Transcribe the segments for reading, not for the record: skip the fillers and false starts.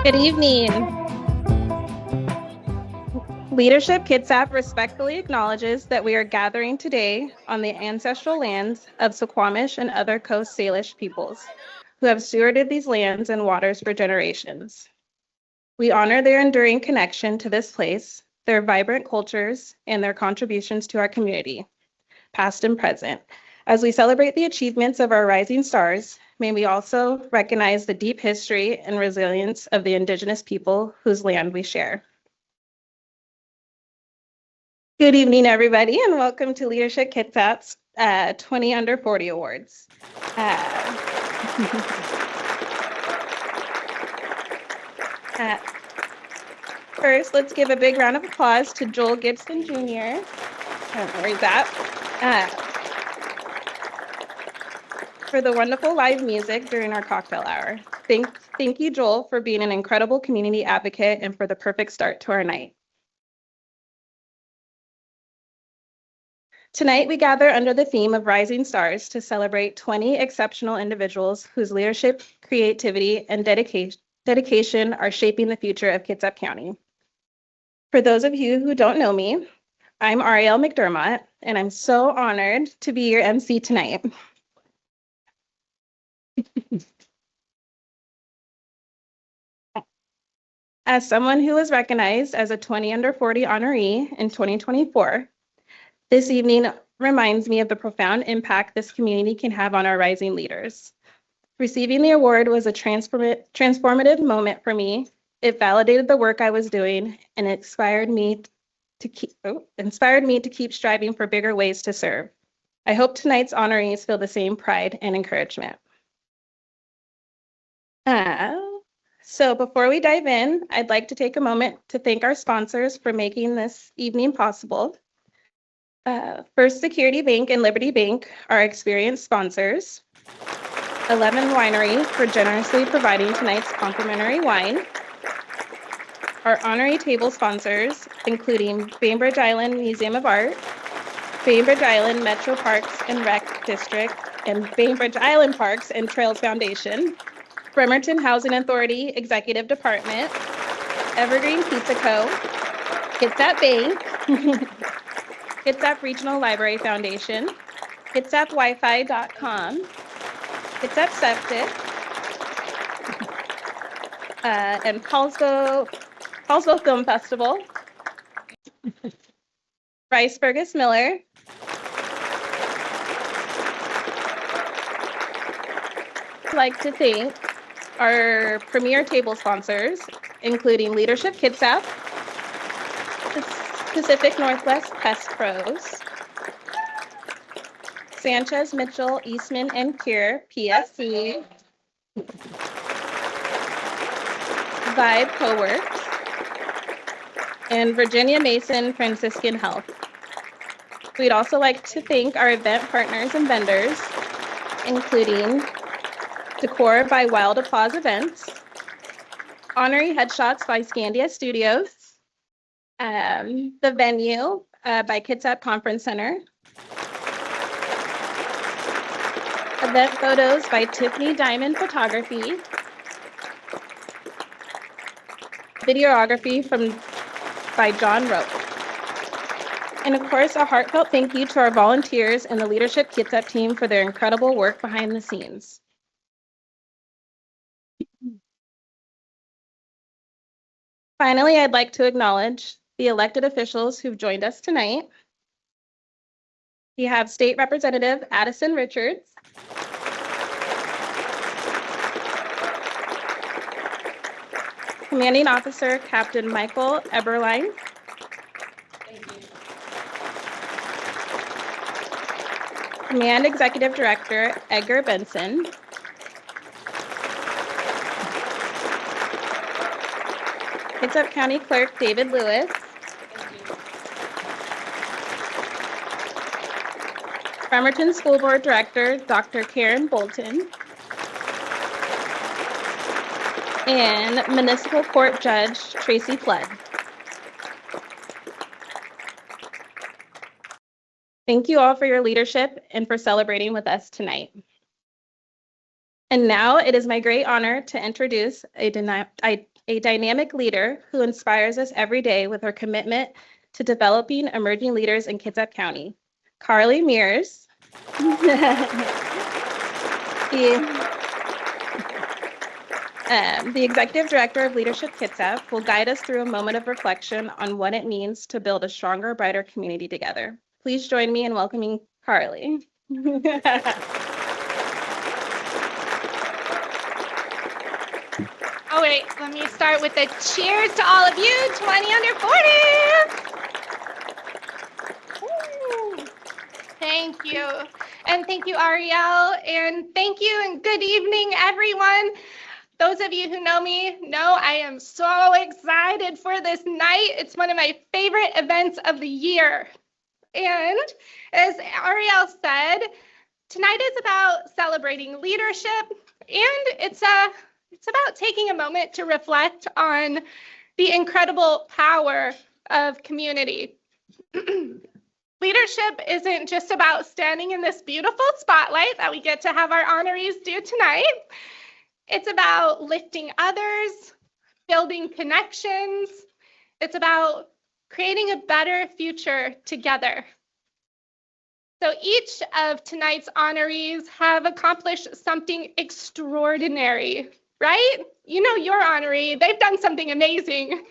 Good evening. Leadership Kitsap respectfully acknowledges that we are gathering today on the ancestral lands of Suquamish and other Coast Salish peoples who have stewarded these lands and waters for generations. We honor their enduring connection to this place, their vibrant cultures, and their contributions to our community, past and present. As we celebrate the achievements of our rising stars, may we also recognize the deep history and resilience of the Indigenous people whose land we share. Good evening, everybody, and welcome to Leadership Kitsap's 20 Under 40 Awards. First, let's give a big round of applause to Joel Gibson Jr. I don't know where he's at. For the wonderful live music during our cocktail hour. Thank you, Joel, for being an incredible community advocate and for the perfect start to our night. Tonight, we gather under the theme of Rising Stars to celebrate 20 exceptional individuals whose leadership, creativity, and dedication are shaping the future of Kitsap County. For those of you who don't know me, I'm Ariel McDermott, and I'm so honored to be your MC tonight. As someone who was recognized as a 20 Under 40 honoree in 2024, this evening reminds me of the profound impact this community can have on our rising leaders. Receiving the award was a transformative moment for me. It validated the work I was doing and inspired me to keep striving for bigger ways to serve. I hope tonight's honorees feel the same pride and encouragement. So before we dive in, I'd like to take a moment to thank our sponsors for making this evening possible. First Security Bank and Liberty Bank are experienced sponsors. 11 Winery for generously providing tonight's complimentary wine. Our honorary table sponsors, including Bainbridge Island Museum of Art, Bainbridge Island Metro Parks and Rec District, and Bainbridge Island Parks and Trails Foundation, Bremerton Housing Authority Executive Department, Evergreen Pizza Co., Kitsap Bank, Kitsap Regional Library Foundation, KitsapWiFi.com, Kitsap Septic, and Paulsville Film Festival, Rice Fergus Miller, I'd like to thank our premier table sponsors, including Leadership Kitsap, Pacific Northwest Pest Pros, Sanchez, Mitchell, Eastman, and Cure, PSC, Vibe Coworks, and Virginia Mason Franciscan Health. We'd also like to thank our event partners and vendors, including Decor by Wild Applause Events, Honorary Headshots by Scandia Studios, the venue by Kitsap Conference Center, event photos by Tiffany Diamond Photography, videography by John Rope. And of course, a heartfelt thank you to our volunteers and the Leadership Kitsap team for their incredible work behind the scenes. Finally, I'd like to acknowledge the elected officials who've joined us tonight. We have State Representative Addison Richards, Commanding Officer Captain Michael Eberlein, Command Executive Director Edgar Benson, Kitsap County Clerk David Lewis, Bremerton School Board Director Dr. Karen Bolton, and Municipal Court Judge Tracy Flood. Thank you all for your leadership and for celebrating with us tonight. And now it is my great honor to introduce a dynamic leader who inspires us every day with her commitment to developing emerging leaders in Kitsap County, Carly Mears. The Executive Director of Leadership Kitsap will guide us through a moment of reflection on what it means to build a stronger, brighter community together. Please join me in welcoming Carly. Oh, wait, let me start with a cheers to all of you, 20 under 40. Woo. Thank you. And thank you, Ariel. And thank you and good evening, everyone. Those of you who know me know I am so excited for this night. It's one of my favorite events of the year. And as Ariel said, tonight is about celebrating leadership, and it's about taking a moment to reflect on the incredible power of community. Leadership isn't just about standing in this beautiful spotlight that we get to have our honorees do tonight. It's about lifting others, building connections. It's about creating a better future together. So each of tonight's honorees have accomplished something extraordinary, right? You know your honoree, they've done something amazing,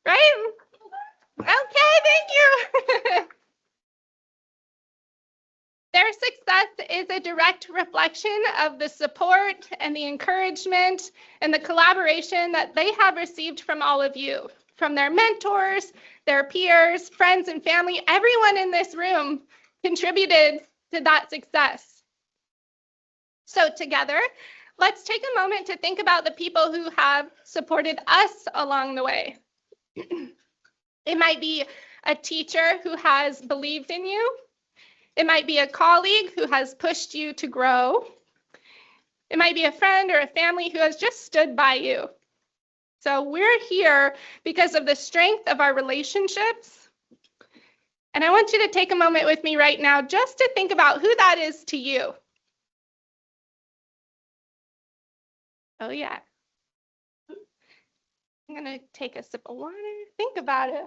right? Okay, thank you. Their success is a direct reflection of the support and the encouragement and the collaboration that they have received from all of you, from their mentors, their peers, friends, and family. Everyone in this room contributed to that success. So together, let's take a moment to think about the people who have supported us along the way. It might be a teacher who has believed in you. It might be a colleague who has pushed you to grow. It might be a friend or a family who has just stood by you. So we're here because of the strength of our relationships. And I want you to take a moment with me right now just to think about who that is to you. Oh, yeah. I'm going to take a sip of water. Think about it.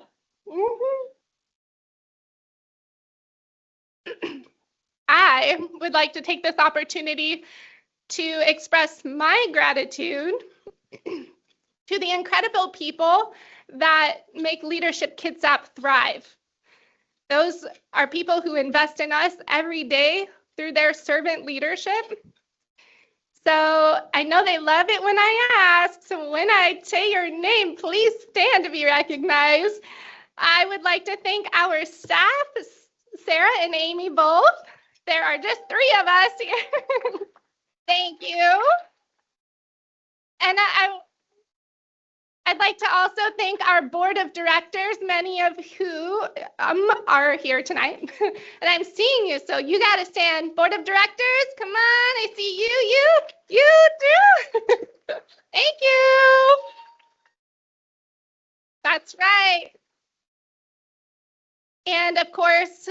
I would like to take this opportunity to express my gratitude to the incredible people that make Leadership Kitsap thrive. Those are people who invest in us every day through their servant leadership. So I know they love it when I ask, so when I say your name, please stand to be recognized. I would like to thank our staff, Sarah and Amy both. There are just 3 of us here. Thank you. And I'd like to also thank our board of directors, many of who are here tonight. And I'm seeing you, so you got to stand. Board of directors, come on, I see you too. Thank you. That's right. And of course,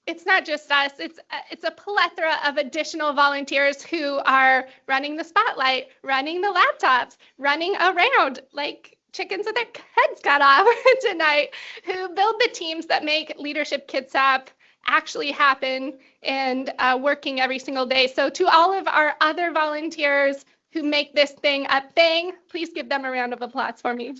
it's not just us, it's a plethora of additional volunteers who are running the spotlight, running the laptops, running around like chickens with their heads cut off tonight, who build the teams that make Leadership Kitsap actually happen and working every single day. So to all of our other volunteers who make this thing a thing, please give them a round of applause for me.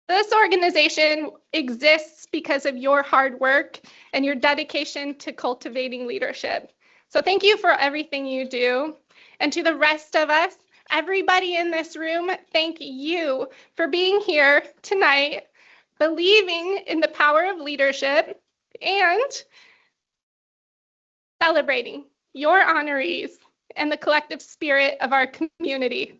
This organization exists because of your hard work and your dedication to cultivating leadership. So thank you for everything you do. And to the rest of us, everybody in this room, thank you for being here tonight, believing in the power of leadership and celebrating your honorees and the collective spirit of our community.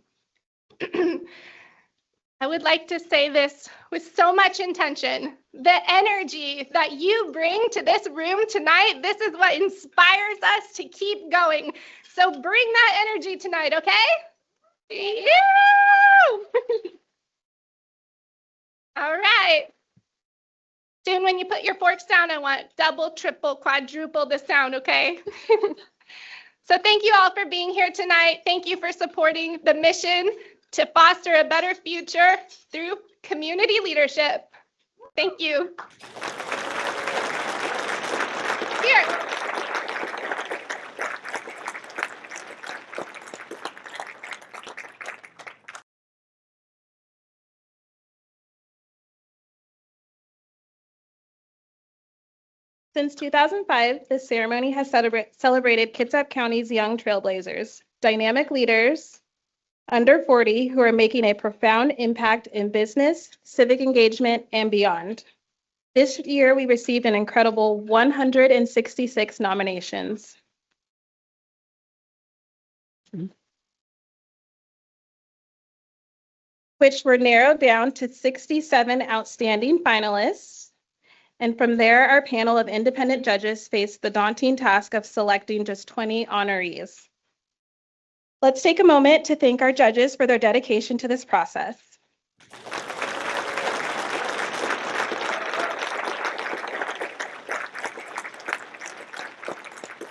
I would like to say this with so much intention, the energy that you bring to this room tonight, this is what inspires us to keep going. So bring that energy tonight, okay? Yeah! All right. Soon when you put your forks down, I want double, triple, quadruple the sound, okay? So thank you all for being here tonight. Thank you for supporting the mission to foster a better future through community leadership. Thank you. Here. Since 2005, this ceremony has celebrated Kitsap County's young trailblazers, dynamic leaders under 40 who are making a profound impact in business, civic engagement, and beyond. This year, we received an incredible 166 nominations. Which were narrowed down to 67 outstanding finalists. And from there, our panel of independent judges faced the daunting task of selecting just 20 honorees. Let's take a moment to thank our judges for their dedication to this process.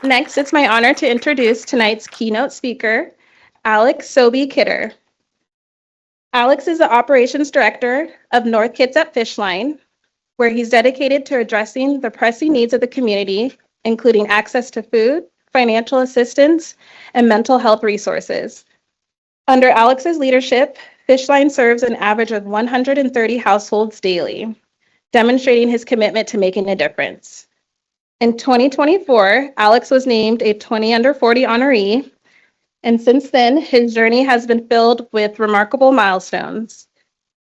Next, it's my honor to introduce tonight's keynote speaker, Alex Sobey Kidder. Alex is the operations director of North Kitsap Fish Line, where he's dedicated to addressing the pressing needs of the community, including access to food, financial assistance, and mental health resources. Under Alex's leadership, Fish Line serves an average of 130 households daily, demonstrating his commitment to making a difference. In 2024, Alex was named a 20 under 40 honoree, and since then, his journey has been filled with remarkable milestones.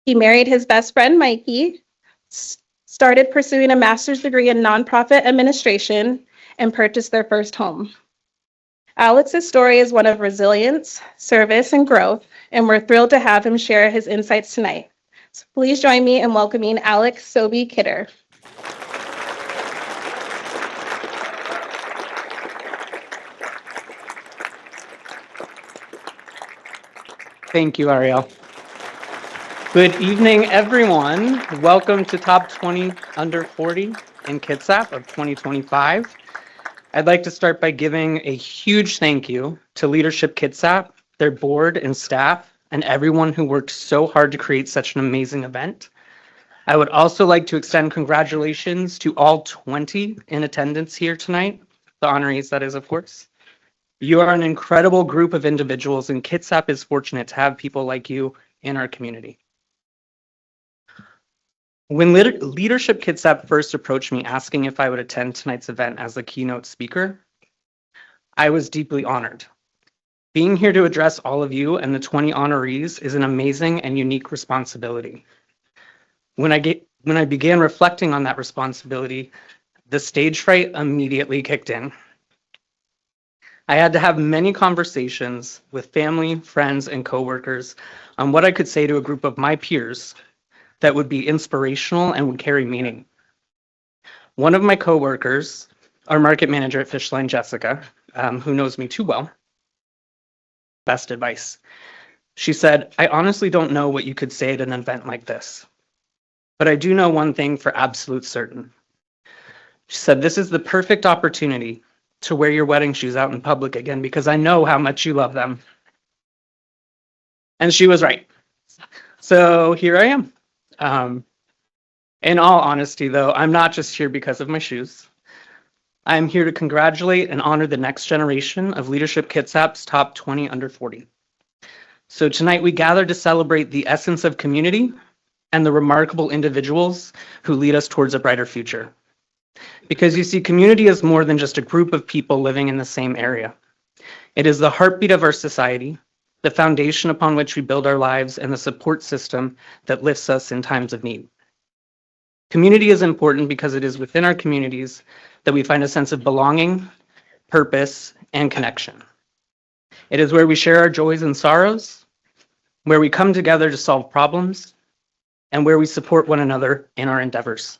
He married his best friend, Mikey, started pursuing a master's degree in nonprofit administration, and purchased their first home. Alex's story is one of resilience, service, and growth, and we're thrilled to have him share his insights tonight. So please join me in welcoming Alex Sobey Kidder. Thank you, Ariel. Good evening, everyone. Welcome to Top 20 Under 40 in Kitsap of 2025. I'd like to start by giving a huge thank you to Leadership Kitsap, their board and staff, and everyone who worked so hard to create such an amazing event. I would also like to extend congratulations to all 20 in attendance here tonight, the honorees, that is, of course. You are an incredible group of individuals, and Kitsap is fortunate to have people like you in our community. When Leadership Kitsap first approached me asking if I would attend tonight's event as the keynote speaker, I was deeply honored. Being here to address all of you and the 20 honorees is an amazing and unique responsibility. When I began reflecting on that responsibility, the stage fright immediately kicked in. I had to have many conversations with family, friends, and coworkers on what I could say to a group of my peers that would be inspirational and would carry meaning. One of my coworkers, our market manager at Fishline, Jessica, who knows me too well, best advice. She said, "I honestly don't know what you could say at an event like this, but I do know one thing for absolute certain." She said, "This is the perfect opportunity to wear your wedding shoes out in public again because I know how much you love them." And she was right. So here I am. In all honesty, though, I'm not just here because of my shoes. I'm here to congratulate and honor the next generation of Leadership Kitsap's Top 20 Under 40. So tonight we gather to celebrate the essence of community and the remarkable individuals who lead us towards a brighter future. Because you see, community is more than just a group of people living in the same area. It is the heartbeat of our society, the foundation upon which we build our lives, and the support system that lifts us in times of need. Community is important because it is within our communities that we find a sense of belonging, purpose, and connection. It is where we share our joys and sorrows, where we come together to solve problems, and where we support one another in our endeavors.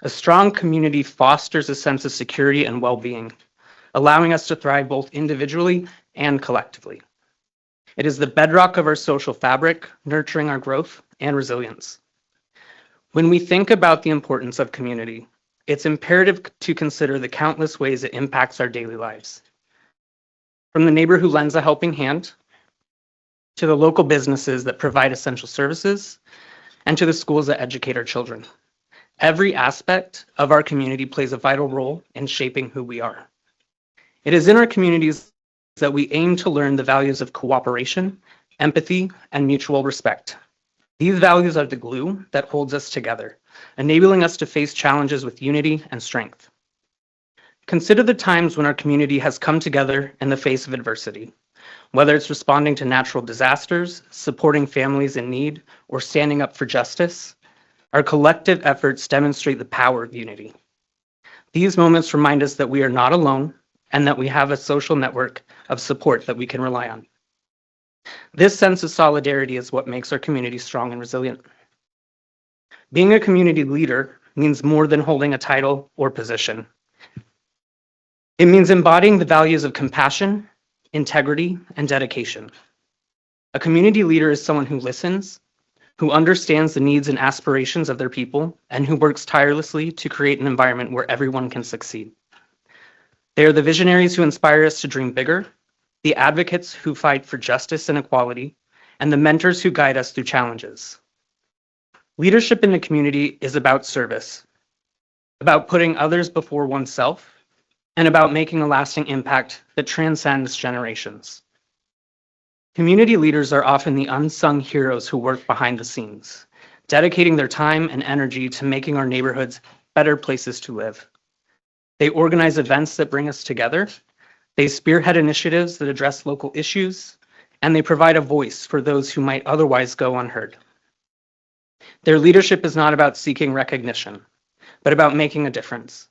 A strong community fosters a sense of security and well-being, allowing us to thrive both individually and collectively. It is the bedrock of our social fabric, nurturing our growth and resilience. When we think about the importance of community, it's imperative to consider the countless ways it impacts our daily lives. From the neighbor who lends a helping hand, to the local businesses that provide essential services, and to the schools that educate our children. Every aspect of our community plays a vital role in shaping who we are. It is in our communities that we aim to learn the values of cooperation, empathy, and mutual respect. These values are the glue that holds us together, enabling us to face challenges with unity and strength. Consider the times when our community has come together in the face of adversity, whether it's responding to natural disasters, supporting families in need, or standing up for justice. Our collective efforts demonstrate the power of unity. These moments remind us that we are not alone and that we have a social network of support that we can rely on. This sense of solidarity is what makes our community strong and resilient. Being a community leader means more than holding a title or position. It means embodying the values of compassion, integrity, and dedication. A community leader is someone who listens, who understands the needs and aspirations of their people, and who works tirelessly to create an environment where everyone can succeed. They are the visionaries who inspire us to dream bigger, the advocates who fight for justice and equality, and the mentors who guide us through challenges. Leadership in the community is about service, about putting others before oneself, and about making a lasting impact that transcends generations. Community leaders are often the unsung heroes who work behind the scenes, dedicating their time and energy to making our neighborhoods better places to live. They organize events that bring us together, they spearhead initiatives that address local issues, and they provide a voice for those who might otherwise go unheard. Their leadership is not about seeking recognition, but about making a difference.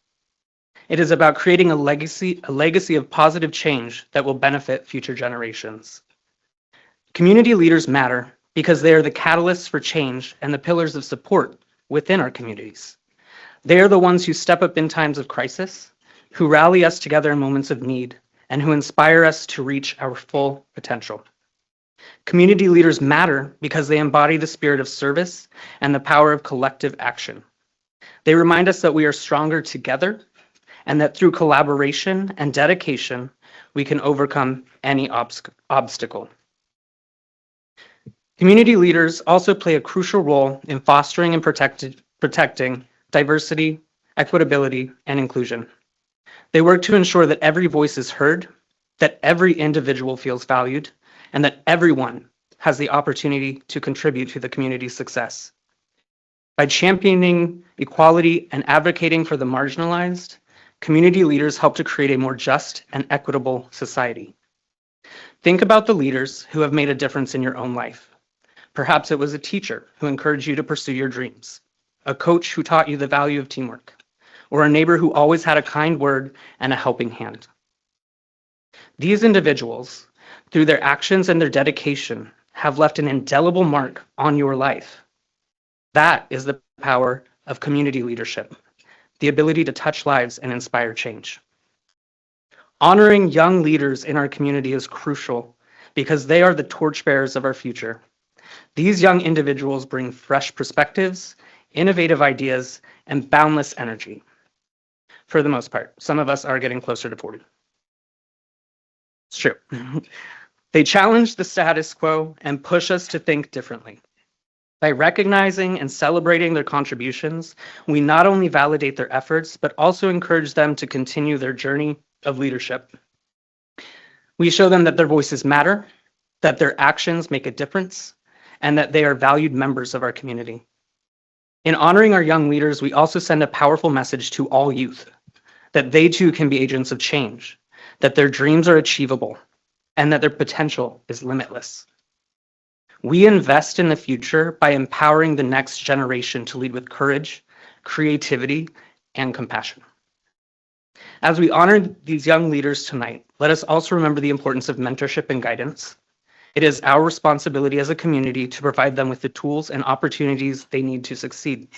It is about creating a legacy of positive change that will benefit future generations. Community leaders matter because they are the catalysts for change and the pillars of support within our communities. They are the ones who step up in times of crisis, who rally us together in moments of need, and who inspire us to reach our full potential. Community leaders matter because they embody the spirit of service and the power of collective action. They remind us that we are stronger together and that through collaboration and dedication, we can overcome any obstacle. Community leaders also play a crucial role in fostering and protecting diversity, equitability, and inclusion. They work to ensure that every voice is heard, that every individual feels valued, and that everyone has the opportunity to contribute to the community's success. By championing equality and advocating for the marginalized, community leaders help to create a more just and equitable society. Think about the leaders who have made a difference in your own life. Perhaps it was a teacher who encouraged you to pursue your dreams, a coach who taught you the value of teamwork, or a neighbor who always had a kind word and a helping hand. These individuals, through their actions and their dedication, have left an indelible mark on your life. That is the power of community leadership, the ability to touch lives and inspire change. Honoring young leaders in our community is crucial because they are the torchbearers of our future. These young individuals bring fresh perspectives, innovative ideas, and boundless energy. For the most part, some of us are getting closer to 40. It's true. They challenge the status quo and push us to think differently. By recognizing and celebrating their contributions, we not only validate their efforts, but also encourage them to continue their journey of leadership. We show them that their voices matter, that their actions make a difference, and that they are valued members of our community. In honoring our young leaders, we also send a powerful message to all youth, that they too can be agents of change, that their dreams are achievable, and that their potential is limitless. We invest in the future by empowering the next generation to lead with courage, creativity, and compassion. As we honor these young leaders tonight, let us also remember the importance of mentorship and guidance. It is our responsibility as a community to provide them with the tools and opportunities they need to succeed.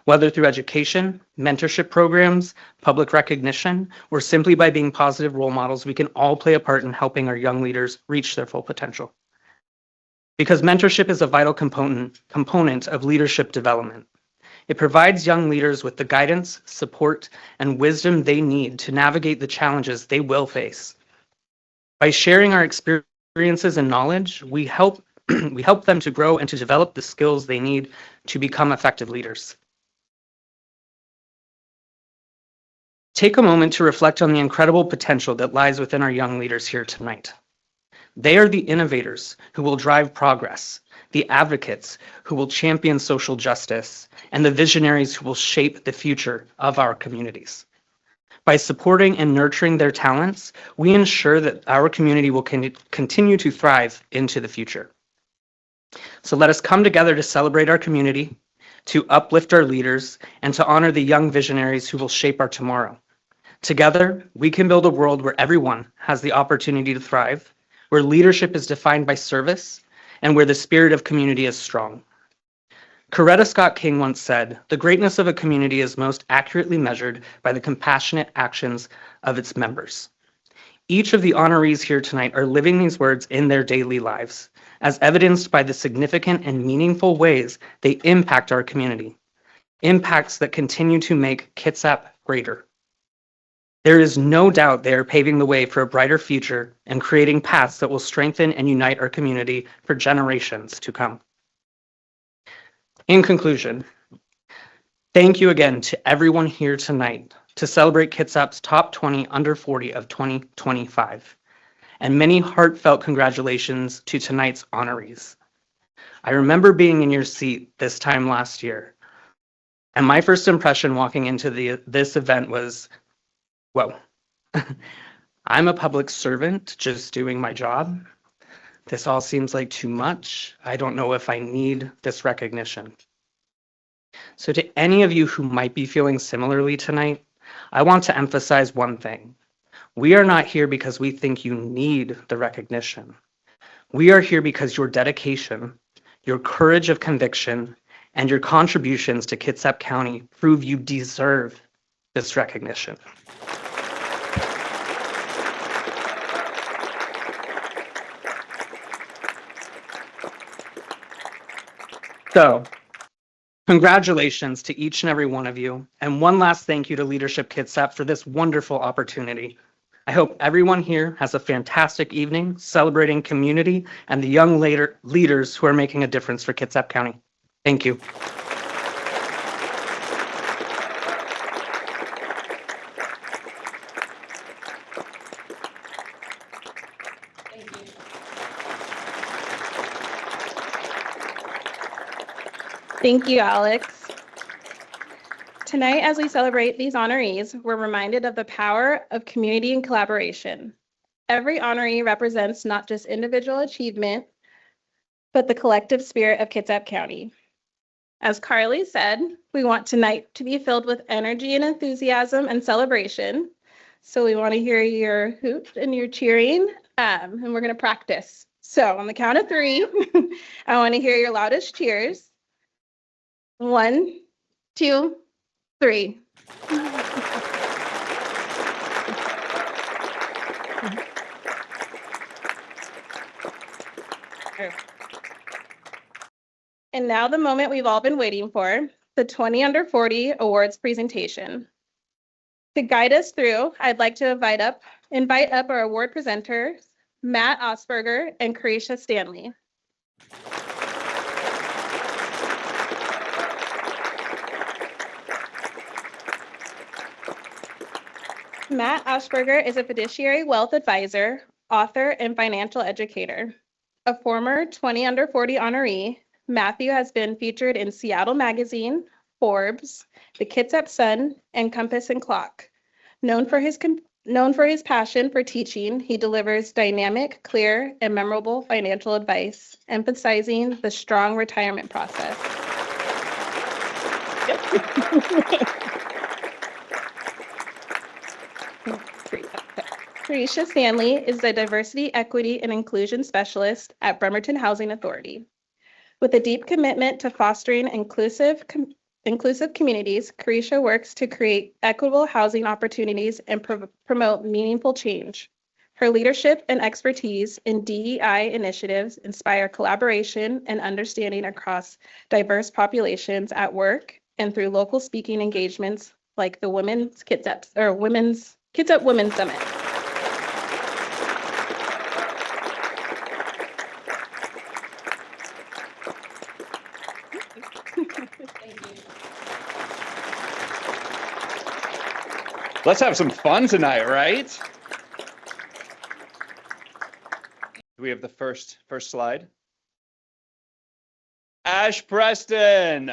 whether through education, mentorship programs, public recognition, or simply by being positive role models. We can all play a part in helping our young leaders reach their full potential. Because mentorship is a vital component of leadership development. It provides young leaders with the guidance, support, and wisdom they need to navigate the challenges they will face. By sharing our experiences and knowledge, we help them to grow and to develop the skills they need to become effective leaders. Take a moment to reflect on the incredible potential that lies within our young leaders here tonight. They are the innovators who will drive progress, the advocates who will champion social justice, and the visionaries who will shape the future of our communities. By supporting and nurturing their talents, we ensure that our community will continue to thrive into the future. So let us come together to celebrate our community, to uplift our leaders, and to honor the young visionaries who will shape our tomorrow. Together, we can build a world where everyone has the opportunity to thrive, where leadership is defined by service, and where the spirit of community is strong. Coretta Scott King once said, "The greatness of a community is most accurately measured by the compassionate actions of its members." Each of the honorees here tonight are living these words in their daily lives, as evidenced by the significant and meaningful ways they impact our community, impacts that continue to make Kitsap greater. There is no doubt they are paving the way for a brighter future and creating paths that will strengthen and unite our community for generations to come. In conclusion, thank you again to everyone here tonight to celebrate Kitsap's top 20 under 40 of 2025. And many heartfelt congratulations to tonight's honorees. I remember being in your seat this time last year, and my first impression walking into this event was, whoa, I'm a public servant just doing my job. This all seems like too much. I don't know if I need this recognition. So to any of you who might be feeling similarly tonight, I want to emphasize one thing. We are not here because we think you need the recognition. We are here because your dedication, your courage of conviction, and your contributions to Kitsap County prove you deserve this recognition. So, congratulations to each and every one of you, and one last thank you to Leadership Kitsap for this wonderful opportunity. I hope everyone here has a fantastic evening celebrating community and the young leaders who are making a difference for Kitsap County. Thank you. Thank you, Alex. Tonight, as we celebrate these honorees, we're reminded of the power of community and collaboration. Every honoree represents not just individual achievement, but the collective spirit of Kitsap County. As Carly said, we want tonight to be filled with energy and enthusiasm and celebration. So we want to hear your hoot and your cheering, and we're going to practice. So on the count of 3, I want to hear your loudest cheers. 1, 2, 3. And now the moment we've all been waiting for, the 20 under 40 awards presentation. To guide us through, I'd like to invite up our award presenters, Matt Osberger and Carisha Stanley. Matt Osberger is a fiduciary wealth advisor, author, and financial educator. A former 20 under 40 honoree, Matthew has been featured in Seattle Magazine, Forbes, the Kitsap Sun, and Compass and Clock. Known for his passion for teaching, he delivers dynamic, clear, and memorable financial advice, emphasizing the strong retirement process. Carisha Stanley is the Diversity, Equity, and Inclusion Specialist at Bremerton Housing Authority. With a deep commitment to fostering inclusive inclusive communities, Carisha works to create equitable housing opportunities and promote meaningful change. Her leadership and expertise in DEI initiatives inspire collaboration and understanding across diverse populations at work and through local speaking engagements like the Kitsap Women's Summit. Let's have some fun tonight, right? Do we have the first slide? Ash Preston.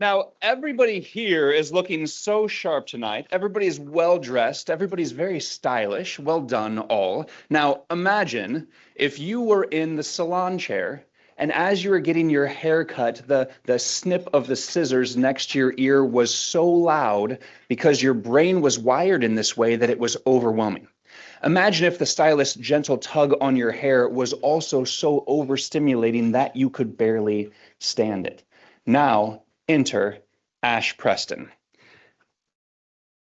Now, everybody here is looking so sharp tonight. Everybody's well dressed. Everybody's very stylish. Well done, all. Now, imagine if you were in the salon chair and as you were getting your hair cut, the snip of the scissors next to your ear was so loud because your brain was wired in this way that it was overwhelming. Imagine if the stylist's gentle tug on your hair was also so overstimulating that you could barely stand it. Now, enter Ash Preston.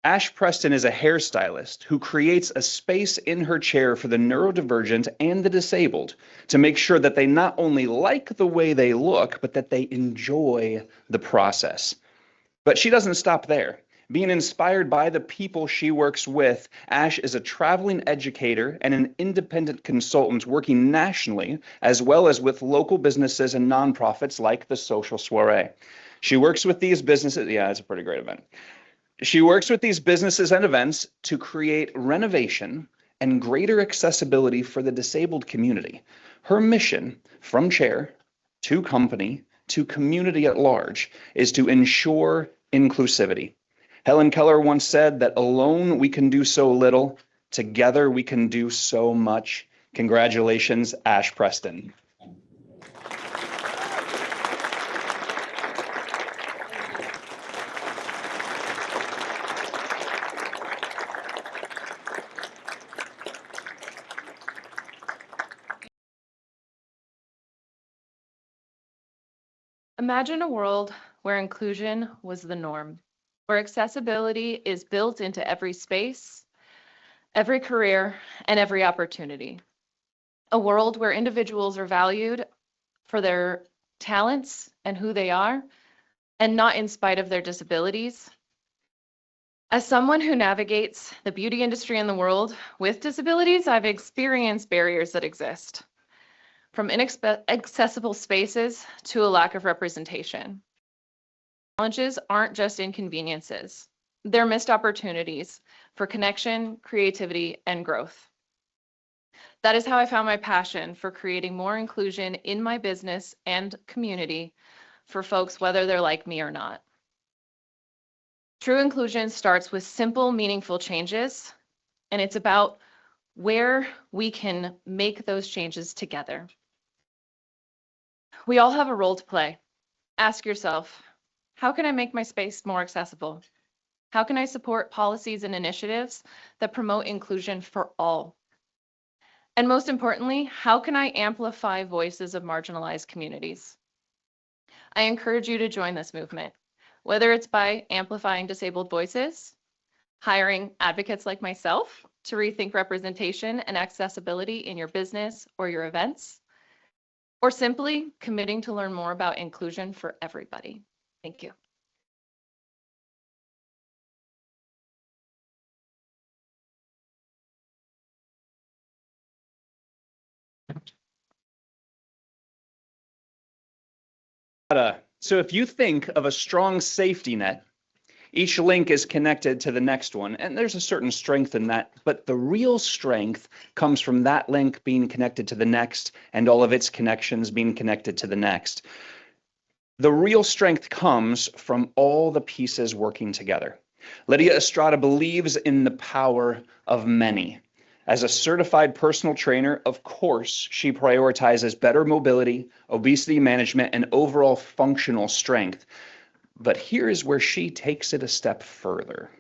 Ash Preston is a hairstylist who creates a space in her chair for the neurodivergent and the disabled to make sure that they not only like the way they look, but that they enjoy the process. But she doesn't stop there. Being inspired by the people she works with, Ash is a traveling educator and an independent consultant working nationally, as well as with local businesses and nonprofits like the Social Soiree. She works with these businesses. Yeah, it's a pretty great event. She works with these businesses and events to create renovation and greater accessibility for the disabled community. Her mission, from chair to company to community at large, is to ensure inclusivity. Helen Keller once said that alone we can do so little, together we can do so much. Congratulations, Ash Preston. Imagine a world where inclusion was the norm, where accessibility is built into every space, every career, and every opportunity. A world where individuals are valued for their talents and who they are, and not in spite of their disabilities. As someone who navigates the beauty industry in the world with disabilities, I've experienced barriers that exist, from inaccessible spaces to a lack of representation. Challenges aren't just inconveniences. They're missed opportunities for connection, creativity, and growth. That is how I found my passion for creating more inclusion in my business and community for folks, whether they're like me or not. True inclusion starts with simple, meaningful changes, and it's about where we can make those changes together. We all have a role to play. Ask yourself, how can I make my space more accessible? How can I support policies and initiatives that promote inclusion for all? And most importantly, how can I amplify voices of marginalized communities? I encourage you to join this movement, whether it's by amplifying disabled voices, hiring advocates like myself to rethink representation and accessibility in your business or your events, or simply committing to learn more about inclusion for everybody. Thank you. So if you think of a strong safety net, each link is connected to the next one, and there's a certain strength in that, but the real strength comes from that link being connected to the next and all of its connections being connected to the next. The real strength comes from all the pieces working together. Lydia Estrada believes in the power of many. As a certified personal trainer, of course, she prioritizes better mobility, obesity management, and overall functional strength. But here is where she takes it a step further.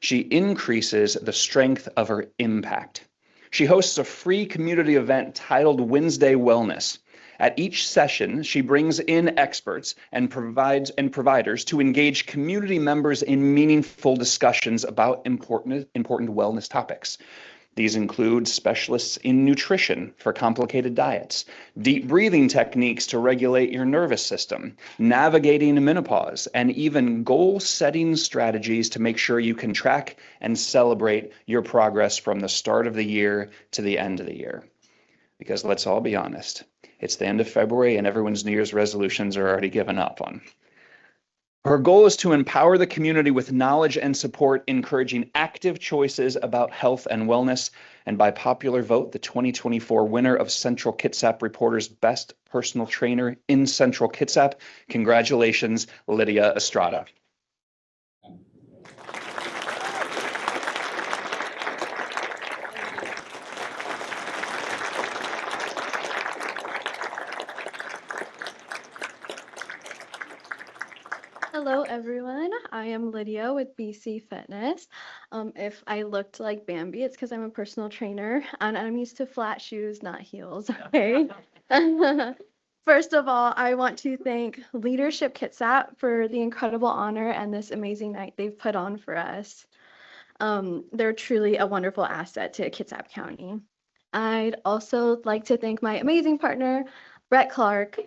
She increases the strength of her impact. She hosts a free community event titled Wednesday Wellness. At each session, she brings in experts and providers to engage community members in meaningful discussions about important wellness topics. These include specialists in nutrition for complicated diets, deep breathing techniques to regulate your nervous system, navigating menopause, and even goal-setting strategies to make sure you can track and celebrate your progress from the start of the year to the end of the year. Because let's all be honest, it's the end of February and everyone's New Year's resolutions are already given up on. Her goal is to empower the community with knowledge and support, encouraging active choices about health and wellness. And by popular vote, the 2024 winner of Central Kitsap Reporter's Best Personal Trainer in Central Kitsap. Congratulations, Lydia Estrada. Hello, everyone. I am Lydia with BC Fitness. If I looked like Bambi, it's because I'm a personal trainer and I'm used to flat shoes, not heels. Okay. First of all, I want to thank Leadership Kitsap for the incredible honor and this amazing night they've put on for us. They're truly a wonderful asset to Kitsap County. I'd also like to thank my amazing partner, Brett Clark.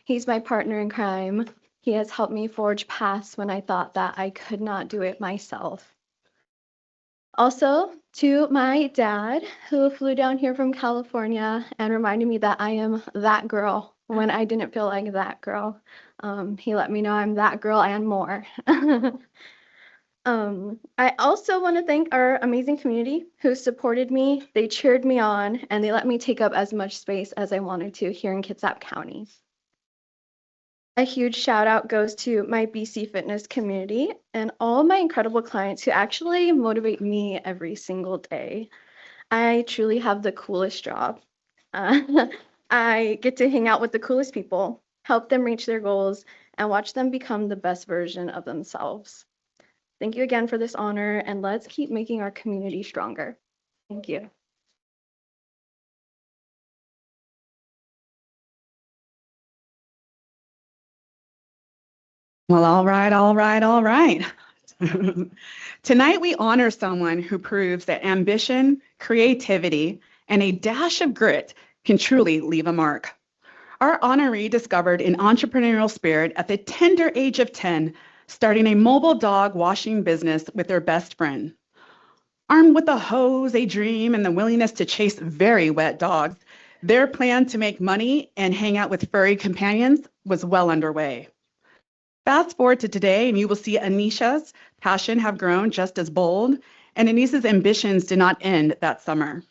He's my partner in crime. He has helped me forge paths when I thought that I could not do it myself. Also, to my dad, who flew down here from California and reminded me that I am that girl when I didn't feel like that girl. He let me know I'm that girl and more. I also want to thank our amazing community who supported me. They cheered me on, and they let me take up as much space as I wanted to here in Kitsap County. A huge shout out goes to my BC Fitness community and all my incredible clients who actually motivate me every single day. I truly have the coolest job. I get to hang out with the coolest people, help them reach their goals, and watch them become the best version of themselves. Thank you again for this honor, and let's keep making our community stronger. Thank you. Well, all right, all right, all right. Tonight, we honor someone who proves that ambition, creativity, and a dash of grit can truly leave a mark. Our honoree discovered an entrepreneurial spirit at the tender age of 10, starting a mobile dog washing business with their best friend. Armed with a hose, a dream, and the willingness to chase very wet dogs, their plan to make money and hang out with furry companions was well underway. Fast forward to today, and you will see Anisha's passion have grown just as bold, and Anisha's ambitions did not end that summer.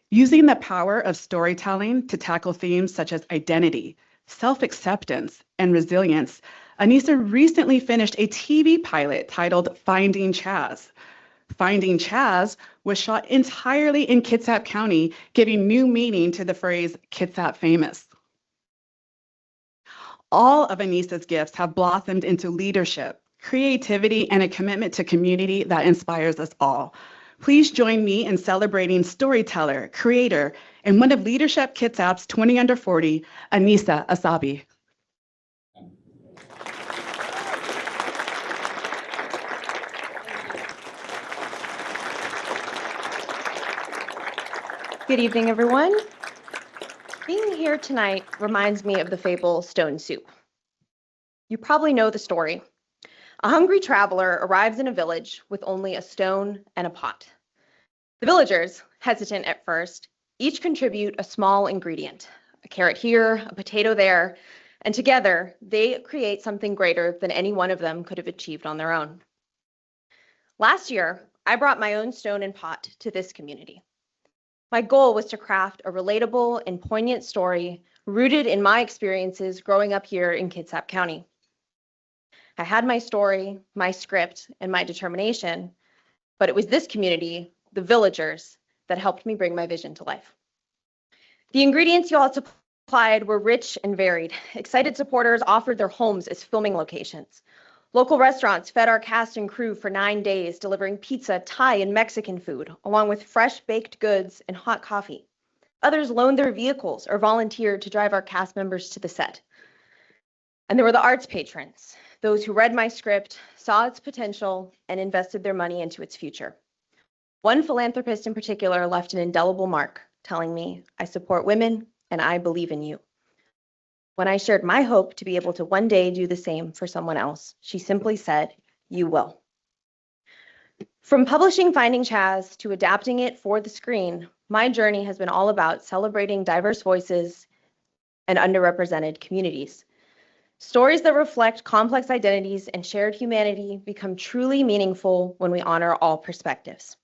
Using the power of storytelling to tackle themes such as identity, self-acceptance, and resilience, Anisha recently finished a TV pilot titled Finding Chaz. Finding Chaz was shot entirely in Kitsap County, giving new meaning to the phrase Kitsap famous. All of Anisha's gifts have blossomed into leadership, creativity, and a commitment to community that inspires us all. Please join me in celebrating storyteller, creator, and one of Leadership Kitsap's 20 under 40, Anisha Asabi. Good evening, everyone. Being here tonight reminds me of the fable Stone Soup. You probably know the story. A hungry traveler arrives in a village with only a stone and a pot. The villagers, hesitant at first, each contribute a small ingredient, a carrot here, a potato there, and together they create something greater than any one of them could have achieved on their own. Last year, I brought my own stone and pot to this community. My goal was to craft a relatable and poignant story rooted in my experiences growing up here in Kitsap County. I had my story, my script, and my determination, but it was this community, the villagers, that helped me bring my vision to life. The ingredients you all supplied were rich and varied. Excited supporters offered their homes as filming locations. Local restaurants fed our cast and crew for 9 days, delivering pizza, Thai, and Mexican food, along with fresh baked goods and hot coffee. Others loaned their vehicles or volunteered to drive our cast members to the set. And there were the arts patrons, those who read my script, saw its potential, and invested their money into its future. One philanthropist in particular left an indelible mark, telling me, "I support women and I believe in you." When I shared my hope to be able to one day do the same for someone else, she simply said, "You will." From publishing Finding Chaz to adapting it for the screen, my journey has been all about celebrating diverse voices and underrepresented communities. Stories that reflect complex identities and shared humanity become truly meaningful when we honor all perspectives.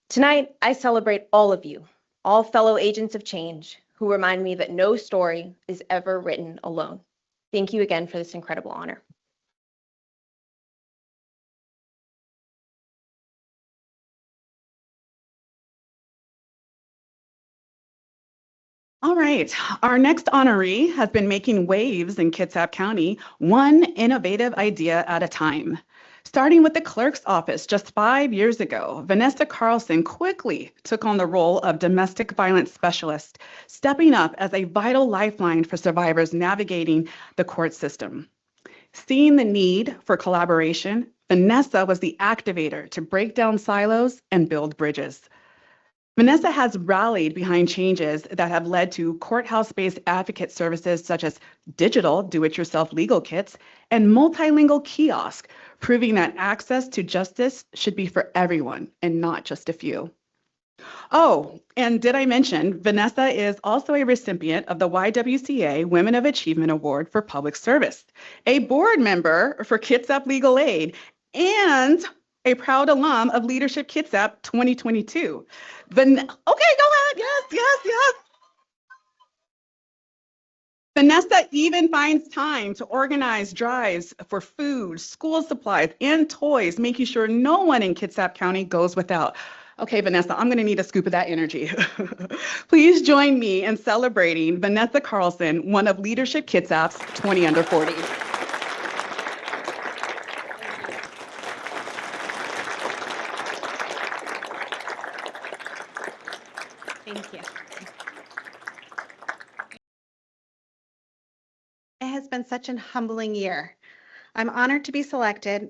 Tonight, I celebrate all of you, all fellow agents of change, who remind me that no story is ever written alone. Thank you again for this incredible honor. All right, our next honoree has been making waves in Kitsap County, one innovative idea at a time. Starting with the clerk's office just 5 years ago, Vanessa Carlson quickly took on the role of domestic violence specialist, stepping up as a vital lifeline for survivors navigating the court system. Seeing the need for collaboration, Vanessa was the activator to break down silos and build bridges. Vanessa has rallied behind changes that have led to courthouse-based advocate services such as digital do-it-yourself legal kits and multilingual kiosk, proving that access to justice should be for everyone and not just a few. Oh, and did I mention, Vanessa is also a recipient of the YWCA Women of Achievement Award for Public Service, a board member for Kitsap Legal Aid, and a proud alum of Leadership Kitsap 2022. Okay, go ahead. Yes. Vanessa even finds time to organize drives for food, school supplies, and toys, making sure no one in Kitsap County goes without. Okay, Vanessa, I'm going to need a scoop of that energy. Please join me in celebrating Vanessa Carlson, one of Leadership Kitsap's 20 under 40. Thank you. It has been such an humbling year. I'm honored to be selected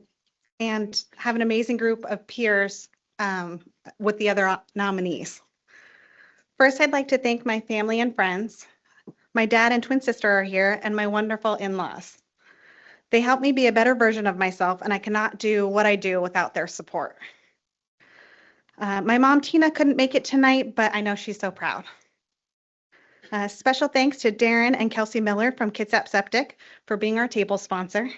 and have an amazing group of peers with the other nominees. First, I'd like to thank my family and friends. My dad and twin sister are here, and my wonderful in-laws. They help me be a better version of myself, and I cannot do what I do without their support. My mom, Tina, couldn't make it tonight, but I know she's so proud. Special thanks to Darren and Kelsey Miller from Kitsap Septic for being our table sponsor.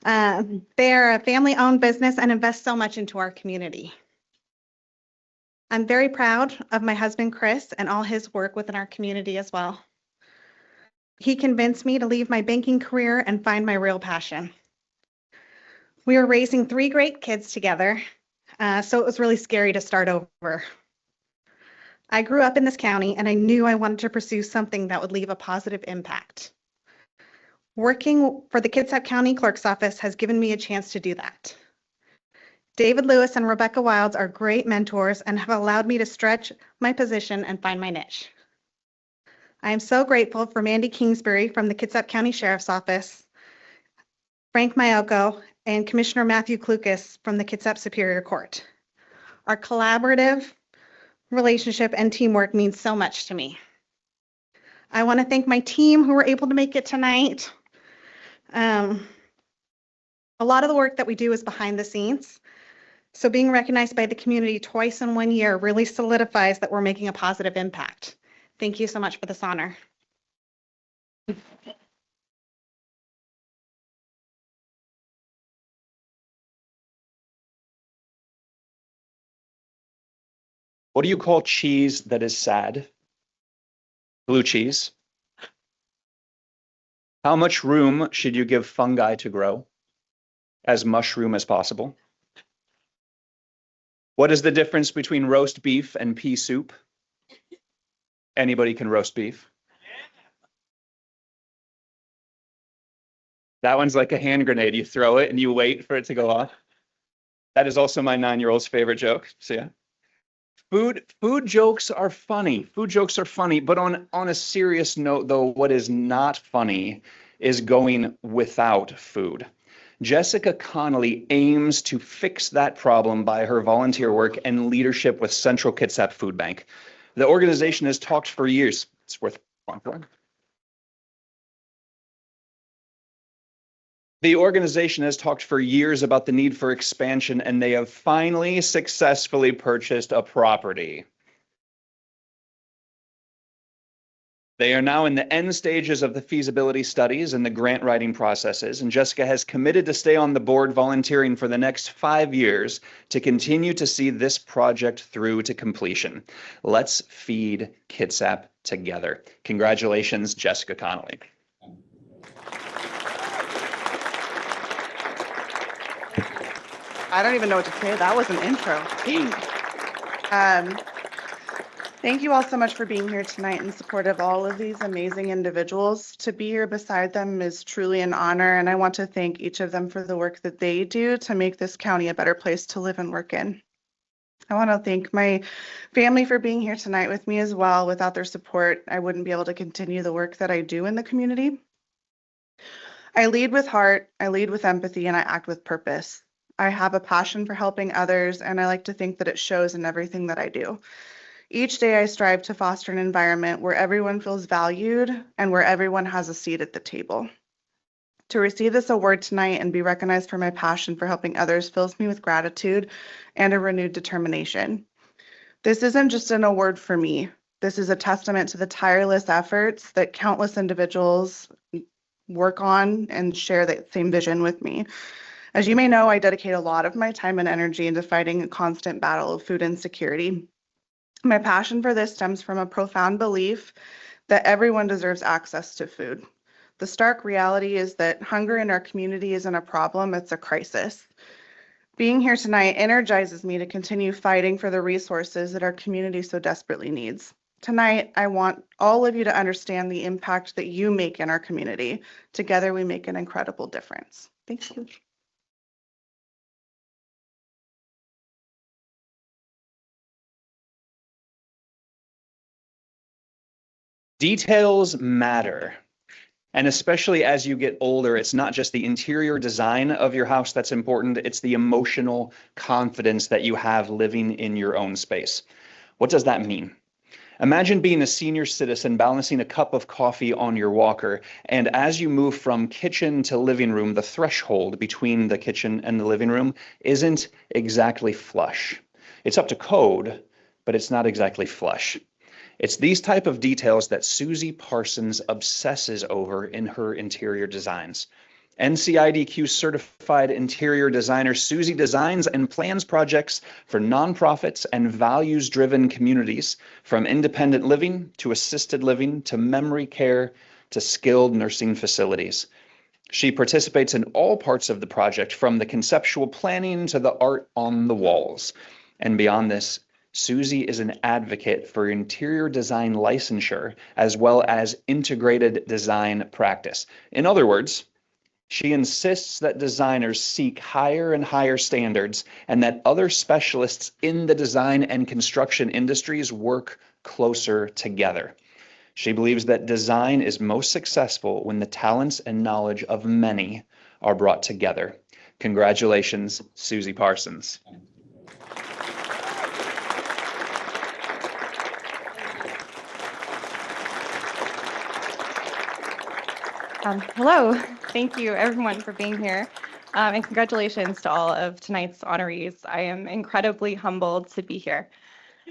They're a family-owned business and invest so much into our community. I'm very proud of my husband, Chris, and all his work within our community as well. He convinced me to leave my banking career and find my real passion. We were raising 3 great kids together, so it was really scary to start over. I grew up in this county and I knew I wanted to pursue something that would leave a positive impact. Working for the Kitsap County Clerk's Office has given me a chance to do that. David Lewis and Rebecca Wilds are great mentors and have allowed me to stretch my position and find my niche. I am so grateful for Mandy Kingsbury from the Kitsap County Sheriff's Office, Frank Mayoko, and Commissioner Matthew Klukas from the Kitsap Superior Court. Our collaborative relationship and teamwork means so much to me. I want to thank my team who were able to make it tonight. A lot of the work that we do is behind the scenes. So being recognized by the community twice in 1 year really solidifies that we're making a positive impact. Thank you so much for this honor. What do you call cheese that is sad? Blue cheese. How much room should you give fungi to grow? As mushroom as possible. What is the difference between roast beef and pea soup? Anybody can roast beef. That one's like a hand grenade. You throw it and you wait for it to go off. That is also my 9-year-old's favorite joke. So yeah. Food jokes are funny. Food jokes are funny, but on a serious note, though, what is not funny is going without food. Jessica Connolly aims to fix that problem by her volunteer work and leadership with Central Kitsap Food Bank. The organization has talked for years. It's worth one for one. The organization has talked for years about the need for expansion, and they have finally successfully purchased a property. They are now in the end stages of the feasibility studies and the grant writing processes, and Jessica has committed to stay on the board volunteering for the next 5 years to continue to see this project through to completion. Let's feed Kitsap together. Congratulations, Jessica Connolly. I don't even know what to say. That was an intro. Thank you all so much for being here tonight in support of all of these amazing individuals. To be here beside them is truly an honor, and I want to thank each of them for the work that they do to make this county a better place to live and work in. I want to thank my family for being here tonight with me as well. Without their support, I wouldn't be able to continue the work that I do in the community. I lead with heart, I lead with empathy, and I act with purpose. I have a passion for helping others, and I like to think that it shows in everything that I do. Each day I strive to foster an environment where everyone feels valued and where everyone has a seat at the table. To receive this award tonight and be recognized for my passion for helping others fills me with gratitude and a renewed determination. This isn't just an award for me. This is a testament to the tireless efforts that countless individuals work on and share that same vision with me. As you may know, I dedicate a lot of my time and energy into fighting a constant battle of food insecurity. My passion for this stems from a profound belief that everyone deserves access to food. The stark reality is that hunger in our community isn't a problem, it's a crisis. Being here tonight energizes me to continue fighting for the resources that our community so desperately needs. Tonight, I want all of you to understand the impact that you make in our community. Together, we make an incredible difference. Thank you. Details matter. And especially as you get older, it's not just the interior design of your house that's important, it's the emotional confidence that you have living in your own space. What does that mean? Imagine being a senior citizen balancing a cup of coffee on your walker, and as you move from kitchen to living room, the threshold between the kitchen and the living room isn't exactly flush. It's up to code, but it's not exactly flush. It's these type of details that Susie Parsons obsesses over in her interior designs. NCIDQ certified interior designer Susie designs and plans projects for nonprofits and values-driven communities, from independent living to assisted living to memory care to skilled nursing facilities. She participates in all parts of the project, from the conceptual planning to the art on the walls. And beyond this, Susie is an advocate for interior design licensure as well as integrated design practice. In other words, she insists that designers seek higher and higher standards and that other specialists in the design and construction industries work closer together. She believes that design is most successful when the talents and knowledge of many are brought together. Congratulations, Susie Parsons. Hello, thank you everyone for being here, and congratulations to all of tonight's honorees. I am incredibly humbled to be here.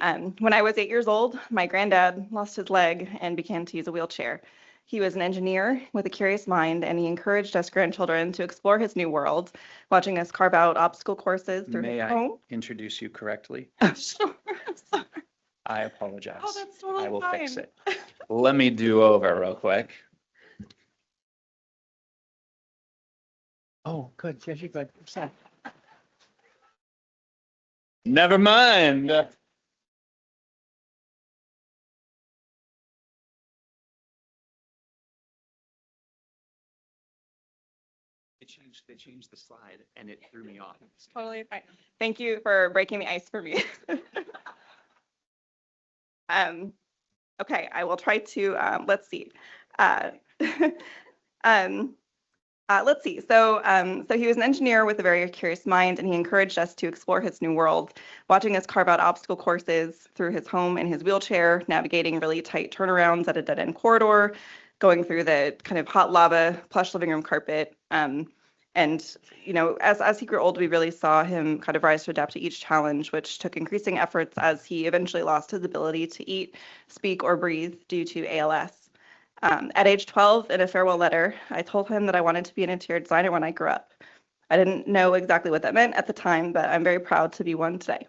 When I was 8 years old, my granddad lost his leg and began to use a wheelchair. He was an engineer with a curious mind, and he encouraged us grandchildren to explore his new world, watching us carve out obstacle courses through May his I home. introduce you correctly? Sure. Sorry. I apologize. Oh, that's totally I will fix fine. it. Let me do over real quick. Oh, good. Yes, you're good. Never mind. They changed the slide and it threw me off. Totally fine. Thank you for breaking the ice for me. Okay, I will try to, let's see. Uh, let's see. So he was an engineer with a very curious mind, and he encouraged us to explore his new world, watching us carve out obstacle courses through his home in his wheelchair, navigating really tight turnarounds at a dead-end corridor, going through the kind of hot lava plush living room carpet. And you know, as he grew old, we really saw him kind of rise to adapt to each challenge, which took increasing efforts as he eventually lost his ability to eat, speak, or breathe due to ALS. At age 12, in a farewell letter, I told him that I wanted to be an interior designer when I grew up. I didn't know exactly what that meant at the time, but I'm very proud to be one today.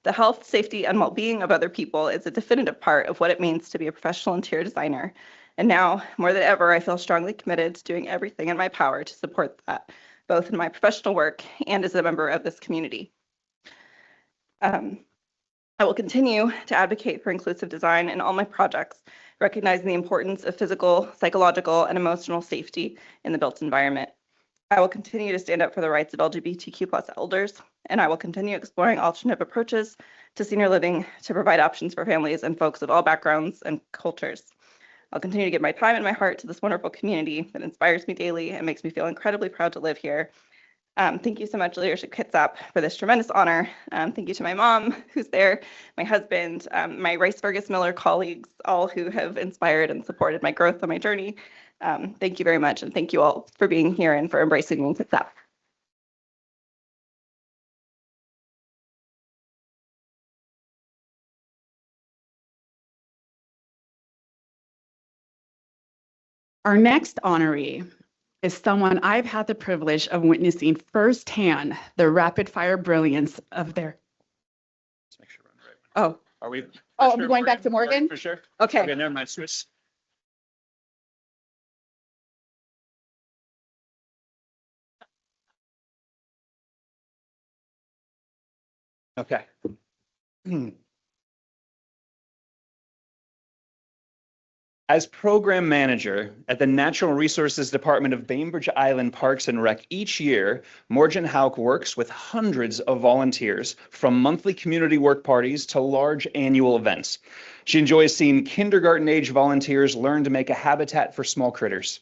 The health, safety, and well-being of other people is a definitive part of what it means to be a professional interior designer. And now, more than ever, I feel strongly committed to doing everything in my power to support that, both in my professional work and as a member of this community. I will continue to advocate for inclusive design in all my projects, recognizing the importance of physical, psychological, and emotional safety in the built environment. I will continue to stand up for the rights of LGBTQ+ elders, and I will continue exploring alternative approaches to senior living to provide options for families and folks of all backgrounds and cultures. I'll continue to give my time and my heart to this wonderful community that inspires me daily and makes me feel incredibly proud to live here. Thank you so much, Leadership Kitsap, for this tremendous honor. Thank you to my mom, who's there, my husband, my Rice Fergus Miller colleagues, all who have inspired and supported my growth on my journey. Thank you very much, and thank you all for being here and for embracing me in Kitsap. Our next honoree is someone I've had the privilege of witnessing firsthand the rapid fire brilliance of their. Let's make sure we're on the right one. Oh, Are we? Oh, for I'm sure going back to Morgan? For sure. okay. Okay, never mind. Switch. Okay. As program manager at the Natural Resources Department of Bainbridge Island Parks and Rec, each year, Morgan Hauk works with hundreds of volunteers from monthly community work parties to large annual events. She enjoys seeing kindergarten-age volunteers learn to make a habitat for small critters.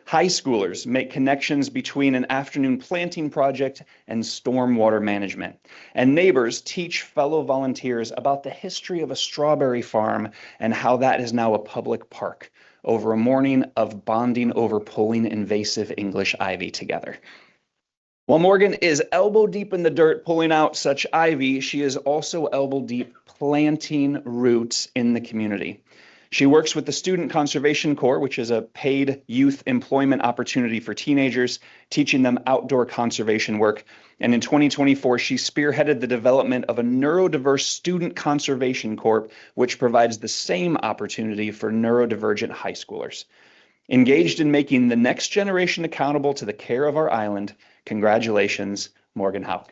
High schoolers make connections between an afternoon planting project and stormwater management. And neighbors teach fellow volunteers about the history of a strawberry farm and how that is now a public park over a morning of bonding over pulling invasive English ivy together. While Morgan is elbow deep in the dirt pulling out such ivy, she is also elbow deep planting roots in the community. She works with the Student Conservation Corps, which is a paid youth employment opportunity for teenagers, teaching them outdoor conservation work. And in 2024, she spearheaded the development of a neurodiverse Student Conservation Corps, which provides the same opportunity for neurodivergent high schoolers. Engaged in making the next generation accountable to the care of our island, congratulations, Morgan Hauk.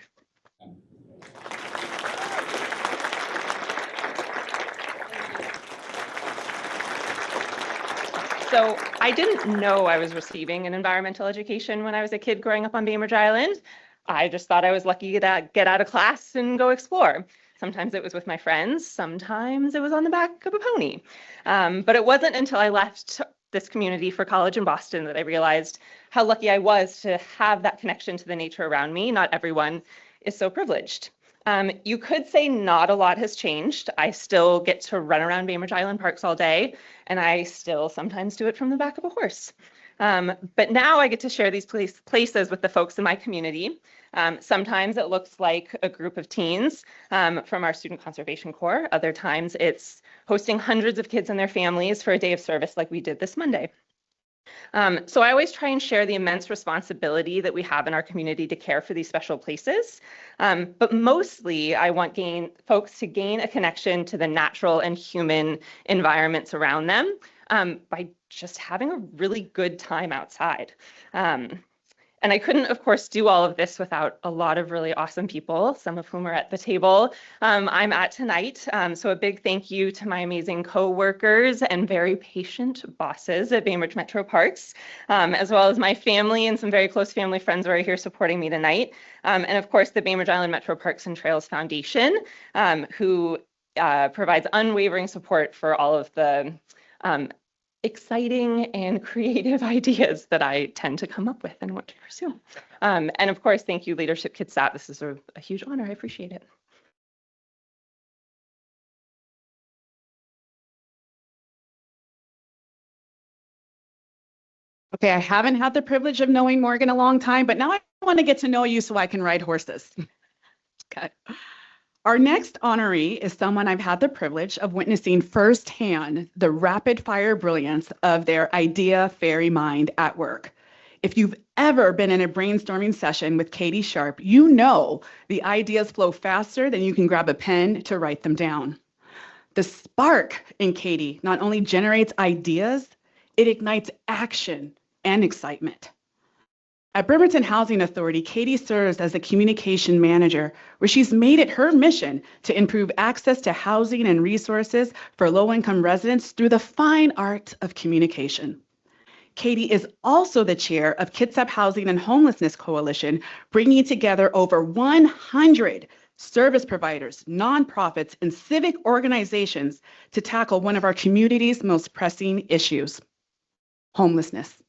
So I didn't know I was receiving an environmental education when I was a kid growing up on Bainbridge Island. I just thought I was lucky to get out of class and go explore. Sometimes it was with my friends, sometimes it was on the back of a pony. But it wasn't until I left this community for college in Boston that I realized how lucky I was to have that connection to the nature around me. Not everyone is so privileged. You could say not a lot has changed. I still get to run around Bainbridge Island parks all day, and I still sometimes do it from the back of a horse. But now I get to share these places with the folks in my community. Sometimes it looks like a group of teens from our Student Conservation Corps. Other times it's hosting hundreds of kids and their families for a day of service like we did this Monday. So I always try and share the immense responsibility that we have in our community to care for these special places. But mostly I want folks to gain a connection to the natural and human environments around them by just having a really good time outside. And I couldn't, of course, do all of this without a lot of really awesome people, some of whom are at the table I'm at tonight. So a big thank you to my amazing co-workers and very patient bosses at Bainbridge Metro Parks, as well as my family and some very close family friends who are here supporting me tonight. And of course, the Bainbridge Island Metro Parks and Trails Foundation, who provides unwavering support for all of the exciting and creative ideas that I tend to come up with and want to pursue. And of course, thank you, Leadership Kitsap. This is a huge honor. I appreciate it. Okay, I haven't had the privilege of knowing Morgan a long time, but now I want to get to know you so I can ride horses. Okay. Our next honoree is someone I've had the privilege of witnessing firsthand the rapid fire brilliance of their idea fairy mind at work. If you've ever been in a brainstorming session with Katie Sharp, you know the ideas flow faster than you can grab a pen to write them down. The spark in Katie not only generates ideas, it ignites action and excitement. At Bremerton Housing Authority, Katie serves as a communication manager, where she's made it her mission to improve access to housing and resources for low-income residents through the fine art of communication. Katie is also the chair of Kitsap Housing and Homelessness Coalition, bringing together over 100 service providers, nonprofits, and civic organizations to tackle one of our community's most pressing issues: homelessness.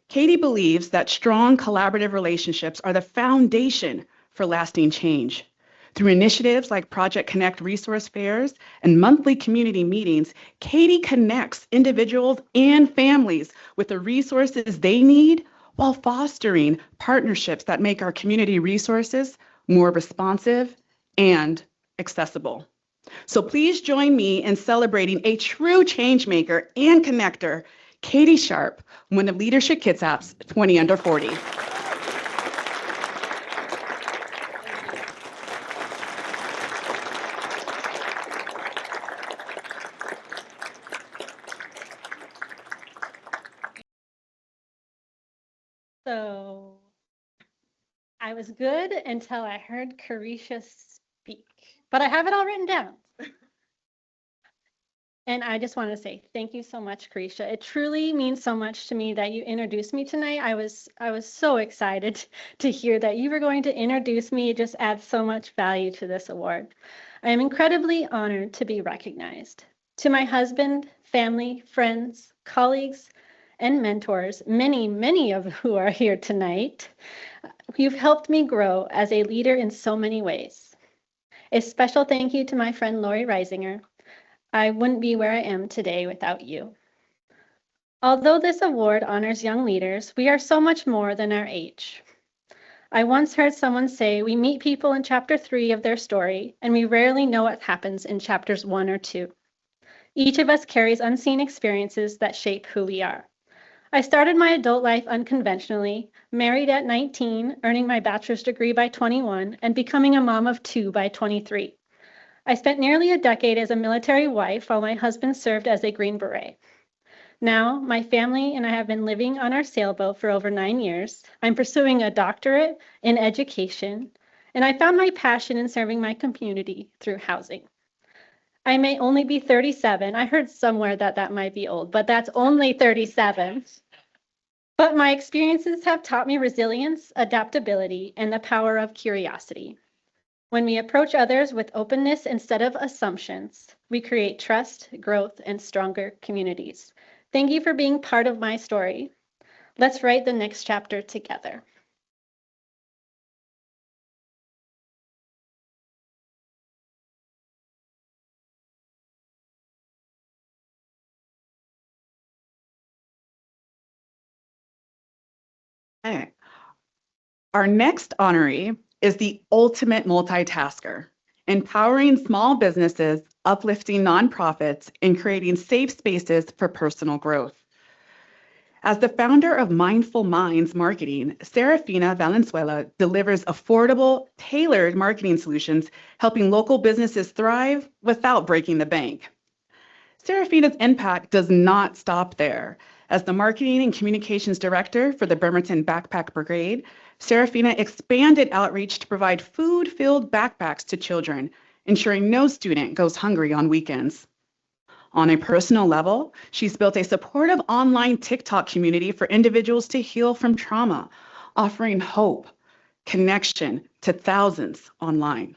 Katie believes that strong collaborative relationships are the foundation for lasting change. Through initiatives like Project Connect resource fairs and monthly community meetings, Katie connects individuals and families with the resources they need while fostering partnerships that make our community resources more responsive and accessible. So please join me in celebrating a true change maker and connector, Katie Sharp, one of Leadership Kitsap's 20 under 40. So I was good until I heard Carisha speak, but I have it all written down. And I just want to say thank you so much, Carisha. It truly means so much to me that you introduced me tonight. I was so excited to hear that you were going to introduce me. It just adds so much value to this award. I am incredibly honored to be recognized. To my husband, family, friends, colleagues, and mentors, many of who are here tonight, you've helped me grow as a leader in so many ways. A special thank you to my friend Lori Reisinger. I wouldn't be where I am today without you. Although this award honors young leaders, we are so much more than our age. I once heard someone say we meet people in chapter 3 of their story, and we rarely know what happens in chapters 1 or 2. Each of us carries unseen experiences that shape who we are. I started my adult life unconventionally, married at 19, earning my bachelor's degree by 21, and becoming a mom of 2 by 23. I spent nearly a decade as a military wife while my husband served as a Green Beret. Now, my family and I have been living on our sailboat for over 9 years. I'm pursuing a doctorate in education, and I found my passion in serving my community through housing. I may only be 37. I heard somewhere that that might be old, but that's only 37. But my experiences have taught me resilience, adaptability, and the power of curiosity. When we approach others with openness instead of assumptions, we create trust, growth, and stronger communities. Thank you for being part of my story. Let's write the next chapter together. Okay. Our next honoree is the ultimate multitasker, empowering small businesses, uplifting nonprofits, and creating safe spaces for personal growth. As the founder of Mindful Minds Marketing, Serafina Valenzuela delivers affordable, tailored marketing solutions, helping local businesses thrive without breaking the bank. Serafina's impact does not stop there. As the Marketing and Communications Director for the Bremerton Backpack Brigade, Serafina expanded outreach to provide food-filled backpacks to children, ensuring no student goes hungry on weekends. On a personal level, she's built a supportive online TikTok community for individuals to heal from trauma, offering hope, connection to thousands online.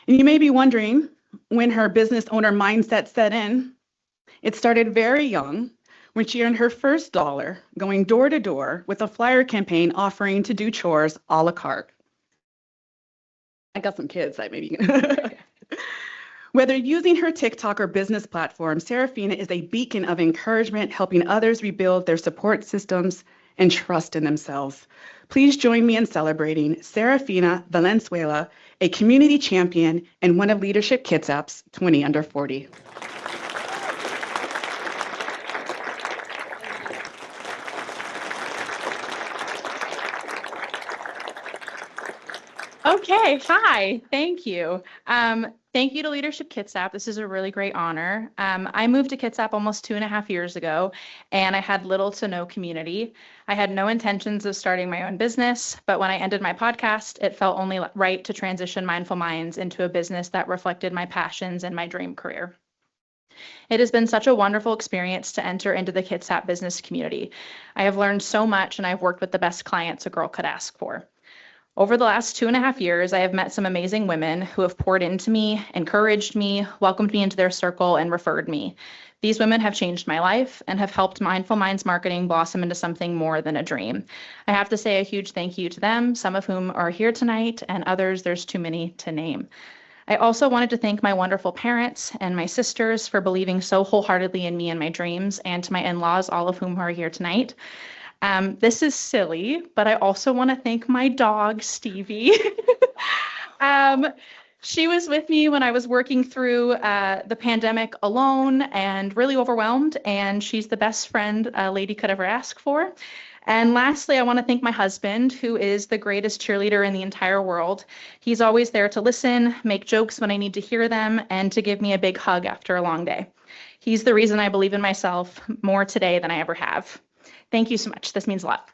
And you may be wondering when her business owner mindset set in. It started very young when she earned her first dollar going door to door with a flyer campaign offering to do chores a la carte. I got some kids that maybe. Whether using her TikTok or business platform, Serafina is a beacon of encouragement, helping others rebuild their support systems and trust in themselves. Please join me in celebrating Serafina Valenzuela, a community champion and one of Leadership Kitsap's 20 under 40. Okay, hi, thank you. Thank you to Leadership Kitsap. This is a really great honor. I moved to Kitsap almost 2.5 years ago, and I had little to no community. I had no intentions of starting my own business, but when I ended my podcast, it felt only right to transition Mindful Minds into a business that reflected my passions and my dream career. It has been such a wonderful experience to enter into the Kitsap business community. I have learned so much, and I've worked with the best clients a girl could ask for. Over the last 2.5 years, I have met some amazing women who have poured into me, encouraged me, welcomed me into their circle, and referred me. These women have changed my life and have helped Mindful Minds marketing blossom into something more than a dream. I have to say a huge thank you to them, some of whom are here tonight, and others there's too many to name. I also wanted to thank my wonderful parents and my sisters for believing so wholeheartedly in me and my dreams, and to my in-laws, all of whom are here tonight. This is silly, but I also want to thank my dog, Stevie. She was with me when I was working through the pandemic alone and really overwhelmed, and she's the best friend a lady could ever ask for. And lastly, I want to thank my husband, who is the greatest cheerleader in the entire world. He's always there to listen, make jokes when I need to hear them, and to give me a big hug after a long day. He's the reason I believe in myself more today than I ever have. Thank you so much. This means a lot.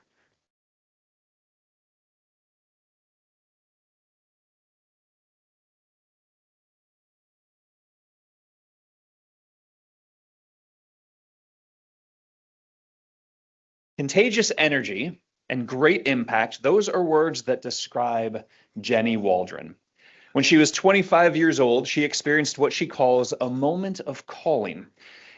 Contagious energy and great impact, those are words that describe Jenny Waldron. When she was 25 years old, she experienced what she calls a moment of calling.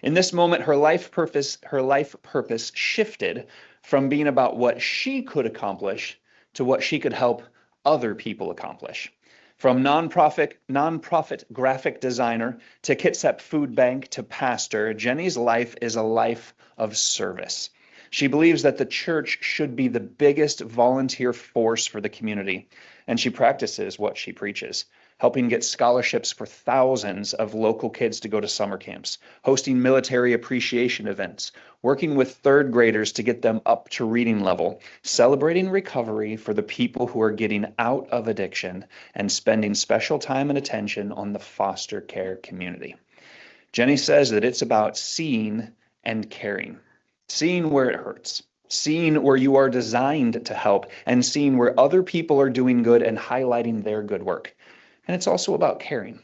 In this moment, her life purpose shifted from being about what she could accomplish to what she could help other people accomplish. From nonprofit graphic designer to Kitsap Food Bank to pastor, Jenny's life is a life of service. She believes that the church should be the biggest volunteer force for the community, and she practices what she preaches, helping get scholarships for thousands of local kids to go to summer camps, hosting military appreciation events, working with third graders to get them up to reading level, celebrating recovery for the people who are getting out of addiction, and spending special time and attention on the foster care community. Jenny says that it's about seeing and caring. Seeing where it hurts, seeing where you are designed to help, and seeing where other people are doing good and highlighting their good work. And it's also about caring.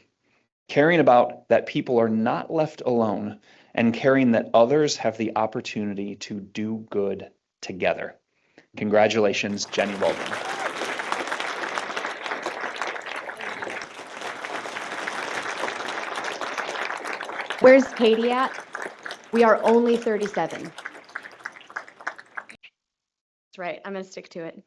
Caring about that people are not left alone, and caring that others have the opportunity to do good together. Congratulations, Jenny Waldron. Where's Katie at? We are only 37. That's right, I'm going to stick to it.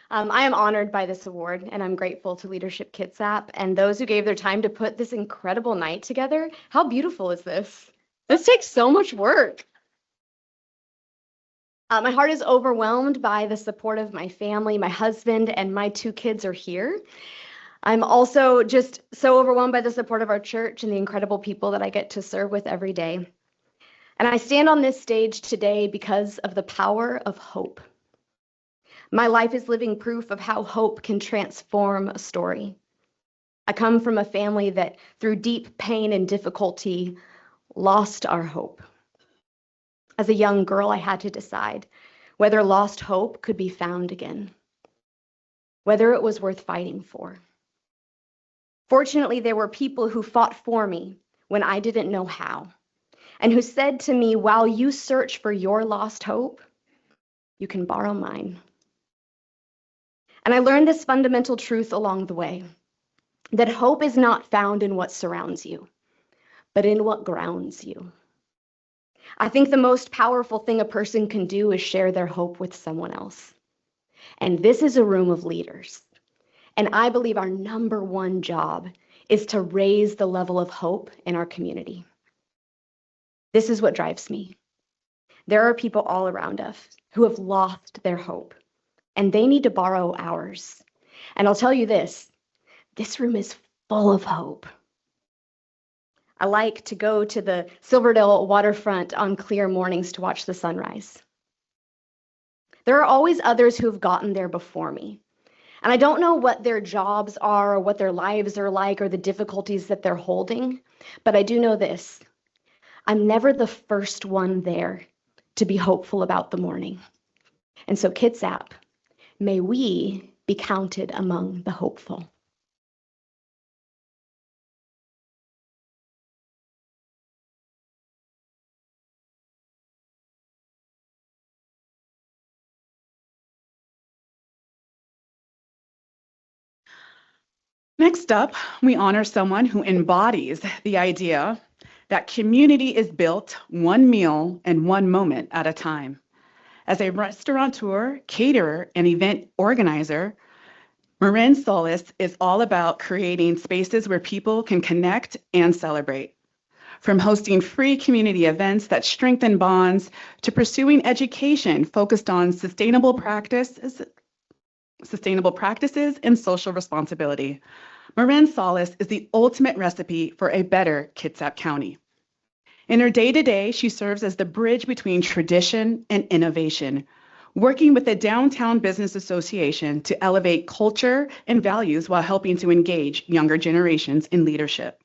I am honored by this award, and I'm grateful to Leadership Kitsap and those who gave their time to put this incredible night together. How beautiful is this? This takes so much work. My heart is overwhelmed by the support of my family. My husband and my 2 kids are here. I'm also just so overwhelmed by the support of our church and the incredible people that I get to serve with every day. And I stand on this stage today because of the power of hope. My life is living proof of how hope can transform a story. I come from a family that, through deep pain and difficulty, lost our hope. As a young girl, I had to decide whether lost hope could be found again, whether it was worth fighting for. Fortunately, there were people who fought for me when I didn't know how, and who said to me, while you search for your lost hope, you can borrow mine. And I learned this fundamental truth along the way. that hope is not found in what surrounds you, but in what grounds you. I think the most powerful thing a person can do is share their hope with someone else. And this is a room of leaders. And I believe our number one job is to raise the level of hope in our community. This is what drives me. There are people all around us who have lost their hope, and they need to borrow ours. And I'll tell you this room is full of hope. I like to go to the Silverdale waterfront on clear mornings to watch the sunrise. There are always others who have gotten there before me. And I don't know what their jobs are or what their lives are like or the difficulties that they're holding, but I do know this. I'm never the first one there to be hopeful about the morning. And so, Kitsap, may we be counted among the hopeful. Next up, we honor someone who embodies the idea that community is built one meal and one moment at a time. As a restaurateur, caterer, and event organizer, Marin Solis is all about creating spaces where people can connect and celebrate. From hosting free community events that strengthen bonds to pursuing education focused on sustainable practices and social responsibility. Marin Solis is the ultimate recipe for a better Kitsap County. In her day-to-day, she serves as the bridge between tradition and innovation, working with the Downtown Business Association to elevate culture and values while helping to engage younger generations in leadership.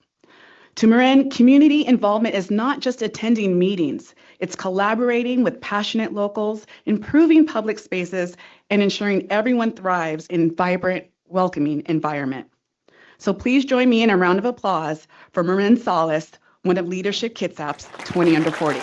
To Marin, community involvement is not just attending meetings, it's collaborating with passionate locals, improving public spaces, and ensuring everyone thrives in vibrant, welcoming environment. So please join me in a round of applause for Marin Solis, one of Leadership Kitsap's 20 under 40.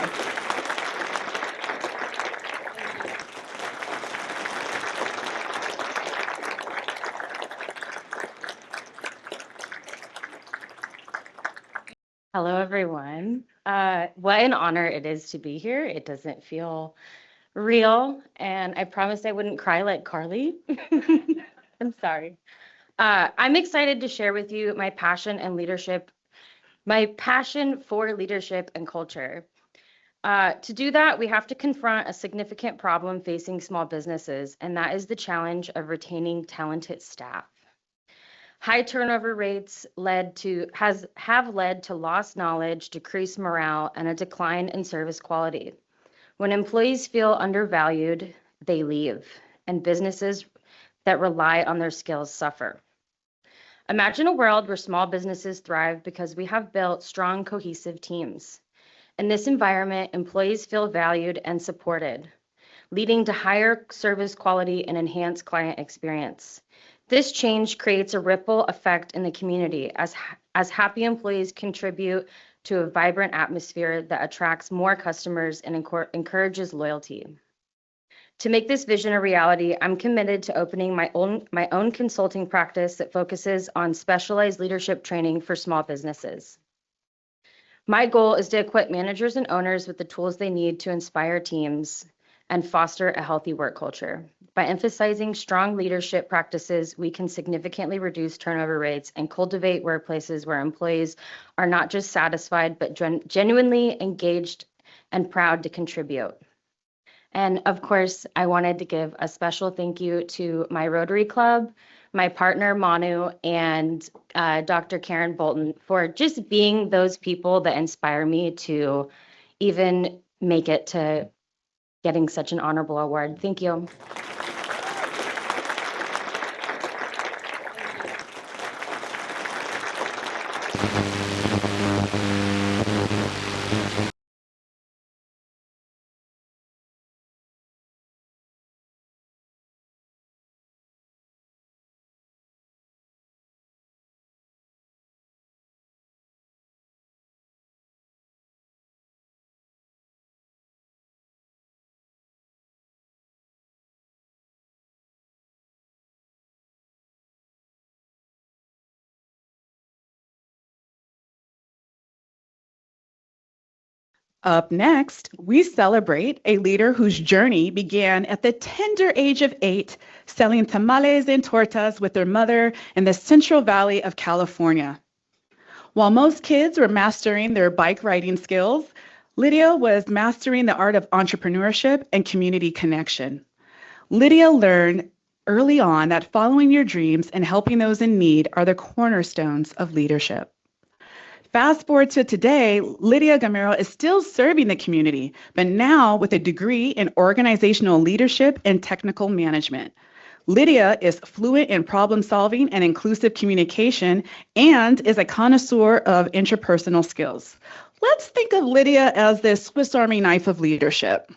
Hello, everyone. What an honor it is to be here. It doesn't feel real, and I promised I wouldn't cry like Carly. I'm sorry. I'm excited to share with you my passion for leadership and culture. To do that, we have to confront a significant problem facing small businesses, and that is the challenge of retaining talented staff. High turnover rates have led to lost knowledge, decreased morale, and a decline in service quality. When employees feel undervalued, they leave, and businesses that rely on their skills suffer. Imagine a world where small businesses thrive because we have built strong, cohesive teams. In this environment, employees feel valued and supported, leading to higher service quality and enhanced client experience. This change creates a ripple effect in the community as happy employees contribute to a vibrant atmosphere that attracts more customers and encourages loyalty. To make this vision a reality, I'm committed to opening my own consulting practice that focuses on specialized leadership training for small businesses. My goal is to equip managers and owners with the tools they need to inspire teams and foster a healthy work culture. By emphasizing strong leadership practices, we can significantly reduce turnover rates and cultivate workplaces where employees are not just satisfied, but genuinely engaged and proud to contribute. And of course, I wanted to give a special thank you to my Rotary Club, my partner Manu, and Dr. Karen Bolton for just being those people that inspire me to even make it to getting such an honorable award. Thank you. Up next, we celebrate a leader whose journey began at the tender age of 8, selling tamales and tortas with their mother in the Central Valley of California. While most kids were mastering their bike riding skills, Lydia was mastering the art of entrepreneurship and community connection. Lydia learned early on that following your dreams and helping those in need are the cornerstones of leadership. Fast forward to today, Lydia Gamero is still serving the community, but now with a degree in organizational leadership and technical management. Lydia is fluent in problem solving and inclusive communication and is a connoisseur of interpersonal skills. Let's think of Lydia as the Swiss Army knife of leadership.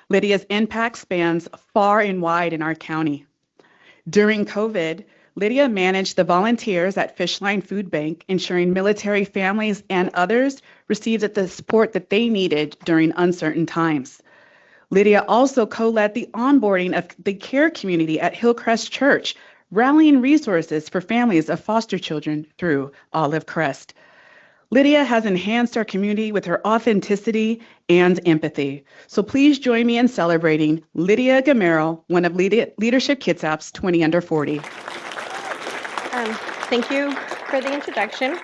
Lydia's impact spans far and wide in our county. During COVID, Lydia managed the volunteers at Fishline Food Bank, ensuring military families and others received the support that they needed during uncertain times. Lydia also co-led the onboarding of the care community at Hillcrest Church, rallying resources for families of foster children through Olive Crest. Lydia has enhanced our community with her authenticity and empathy. So please join me in celebrating Lydia Gamero, one of Leadership Kitsap's 20 under 40. Thank you for the introduction.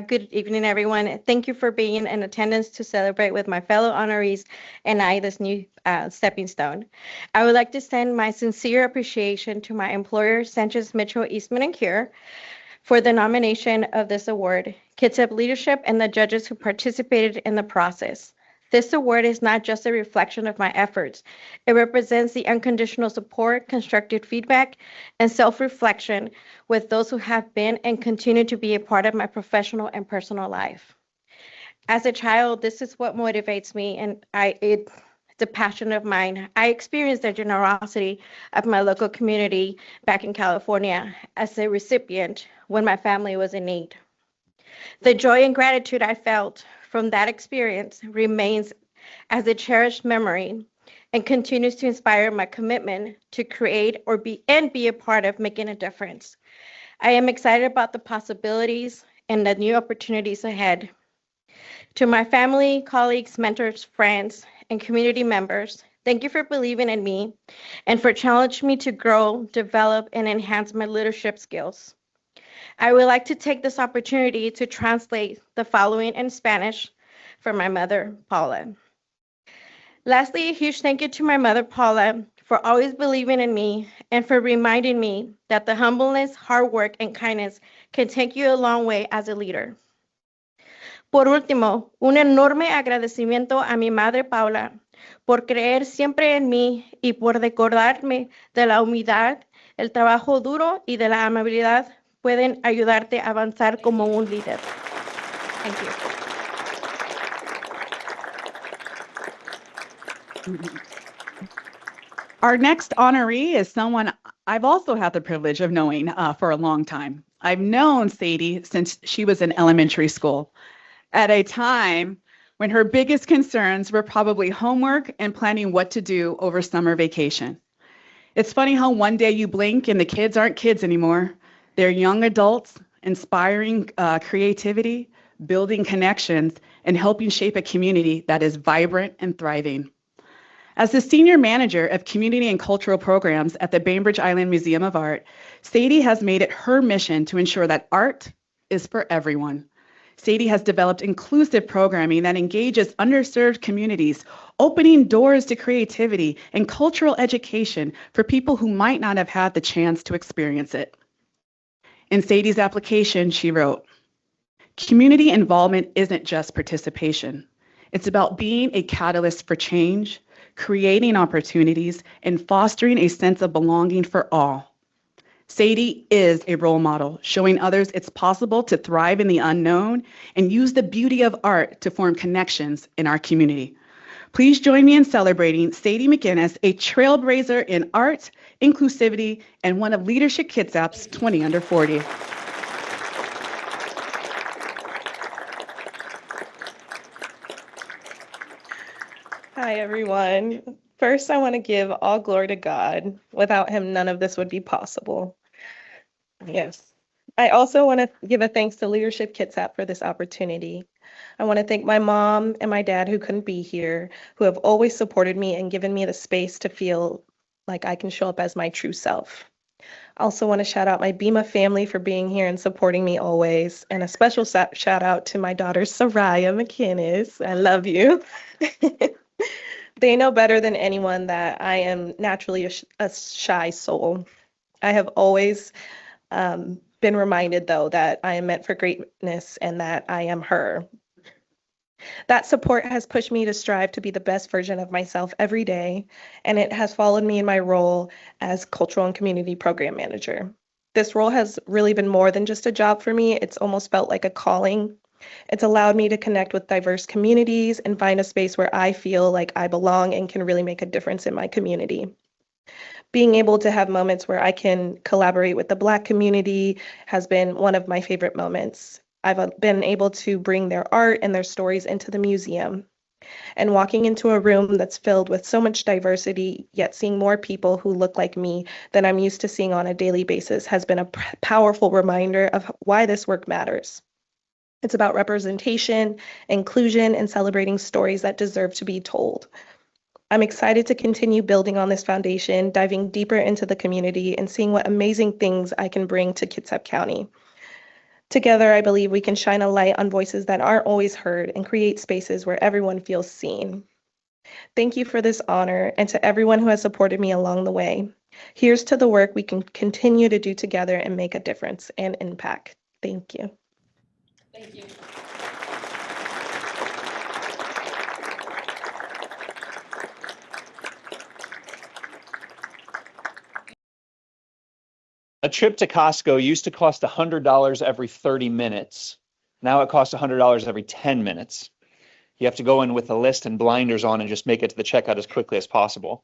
Good evening, everyone. Thank you for being in attendance to celebrate with my fellow honorees and I this new stepping stone. I would like to send my sincere appreciation to my employer, Sanchez Mitchell Eastman and Cure, for the nomination of this award, Kitsap Leadership, and the judges who participated in the process. This award is not just a reflection of my efforts. It represents the unconditional support, constructive feedback, and self-reflection with those who have been and continue to be a part of my professional and personal life. As a child, this is what motivates me, and it's a passion of mine. I experienced the generosity of my local community back in California as a recipient when my family was in need. The joy and gratitude I felt from that experience remains as a cherished memory and continues to inspire my commitment to create be a part of making a difference. I am excited about the possibilities and the new opportunities ahead. To my family, colleagues, mentors, friends, and community members, thank you for believing in me and for challenging me to grow, develop, and enhance my leadership skills. I would like to take this opportunity to translate the following in Spanish for my mother, Paula. Lastly, a huge thank you to my mother, Paula, for always believing in me and for reminding me that the humbleness, hard work, and kindness can take you a long way as a leader. Por último, un enorme agradecimiento a mi madre, Paula, por creer siempre en mí y por recordarme de la humildad, el trabajo duro y de la amabilidad pueden ayudarte a avanzar como un líder. Thank you. Our next honoree is someone I've also had the privilege of knowing for a long time. I've known Sadie since she was in elementary school, at a time when her biggest concerns were probably homework and planning what to do over summer vacation. It's funny how one day you blink and the kids aren't kids anymore. They're young adults, inspiring creativity, building connections, and helping shape a community that is vibrant and thriving. As the Senior Manager of Community and Cultural Programs at the Bainbridge Island Museum of Art, Sadie has made it her mission to ensure that art is for everyone. Sadie has developed inclusive programming that engages underserved communities, opening doors to creativity and cultural education for people who might not have had the chance to experience it. In Sadie's application, she wrote, "Community involvement isn't just participation. It's about being a catalyst for change, creating opportunities, and fostering a sense of belonging for all. Sadie is a role model, showing others it's possible to thrive in the unknown and use the beauty of art to form connections in our community." Please join me in celebrating Sadie McGinnis, a trailblazer in art, inclusivity, and one of Leadership Kitsap's 20 under 40. Hi, everyone. First, I want to give all glory to God. Without him, none of this would be possible. Yes. I also want to give a thanks to Leadership Kitsap for this opportunity. I want to thank my mom and my dad who couldn't be here, who have always supported me and given me the space to feel like I can show up as my true self. I also want to shout out my BEMA family for being here and supporting me always. And a special shout out to my daughter, Soraya McInnes. I love you. They know better than anyone that I am naturally a shy soul. I have always been reminded, though, that I am meant for greatness and that I am her. That support has pushed me to strive to be the best version of myself every day, and it has followed me in my role as cultural and community program manager. This role has really been more than just a job for me. It's almost felt like a calling. It's allowed me to connect with diverse communities and find a space where I feel like I belong and can really make a difference in my community. Being able to have moments where I can collaborate with the Black community has been one of my favorite moments. I've been able to bring their art and their stories into the museum. And walking into a room that's filled with so much diversity, yet seeing more people who look like me than I'm used to seeing on a daily basis has been a powerful reminder of why this work matters. It's about representation, inclusion, and celebrating stories that deserve to be told. I'm excited to continue building on this foundation, diving deeper into the community, and seeing what amazing things I can bring to Kitsap County. Together, I believe we can shine a light on voices that aren't always heard and create spaces where everyone feels seen. Thank you for this honor, and to everyone who has supported me along the way. Here's to the work we can continue to do together and make a difference and impact. Thank you. Thank you. A trip to Costco used to cost $100 every 30 minutes. Now it costs $100 every 10 minutes. You have to go in with a list and blinders on and just make it to the checkout as quickly as possible.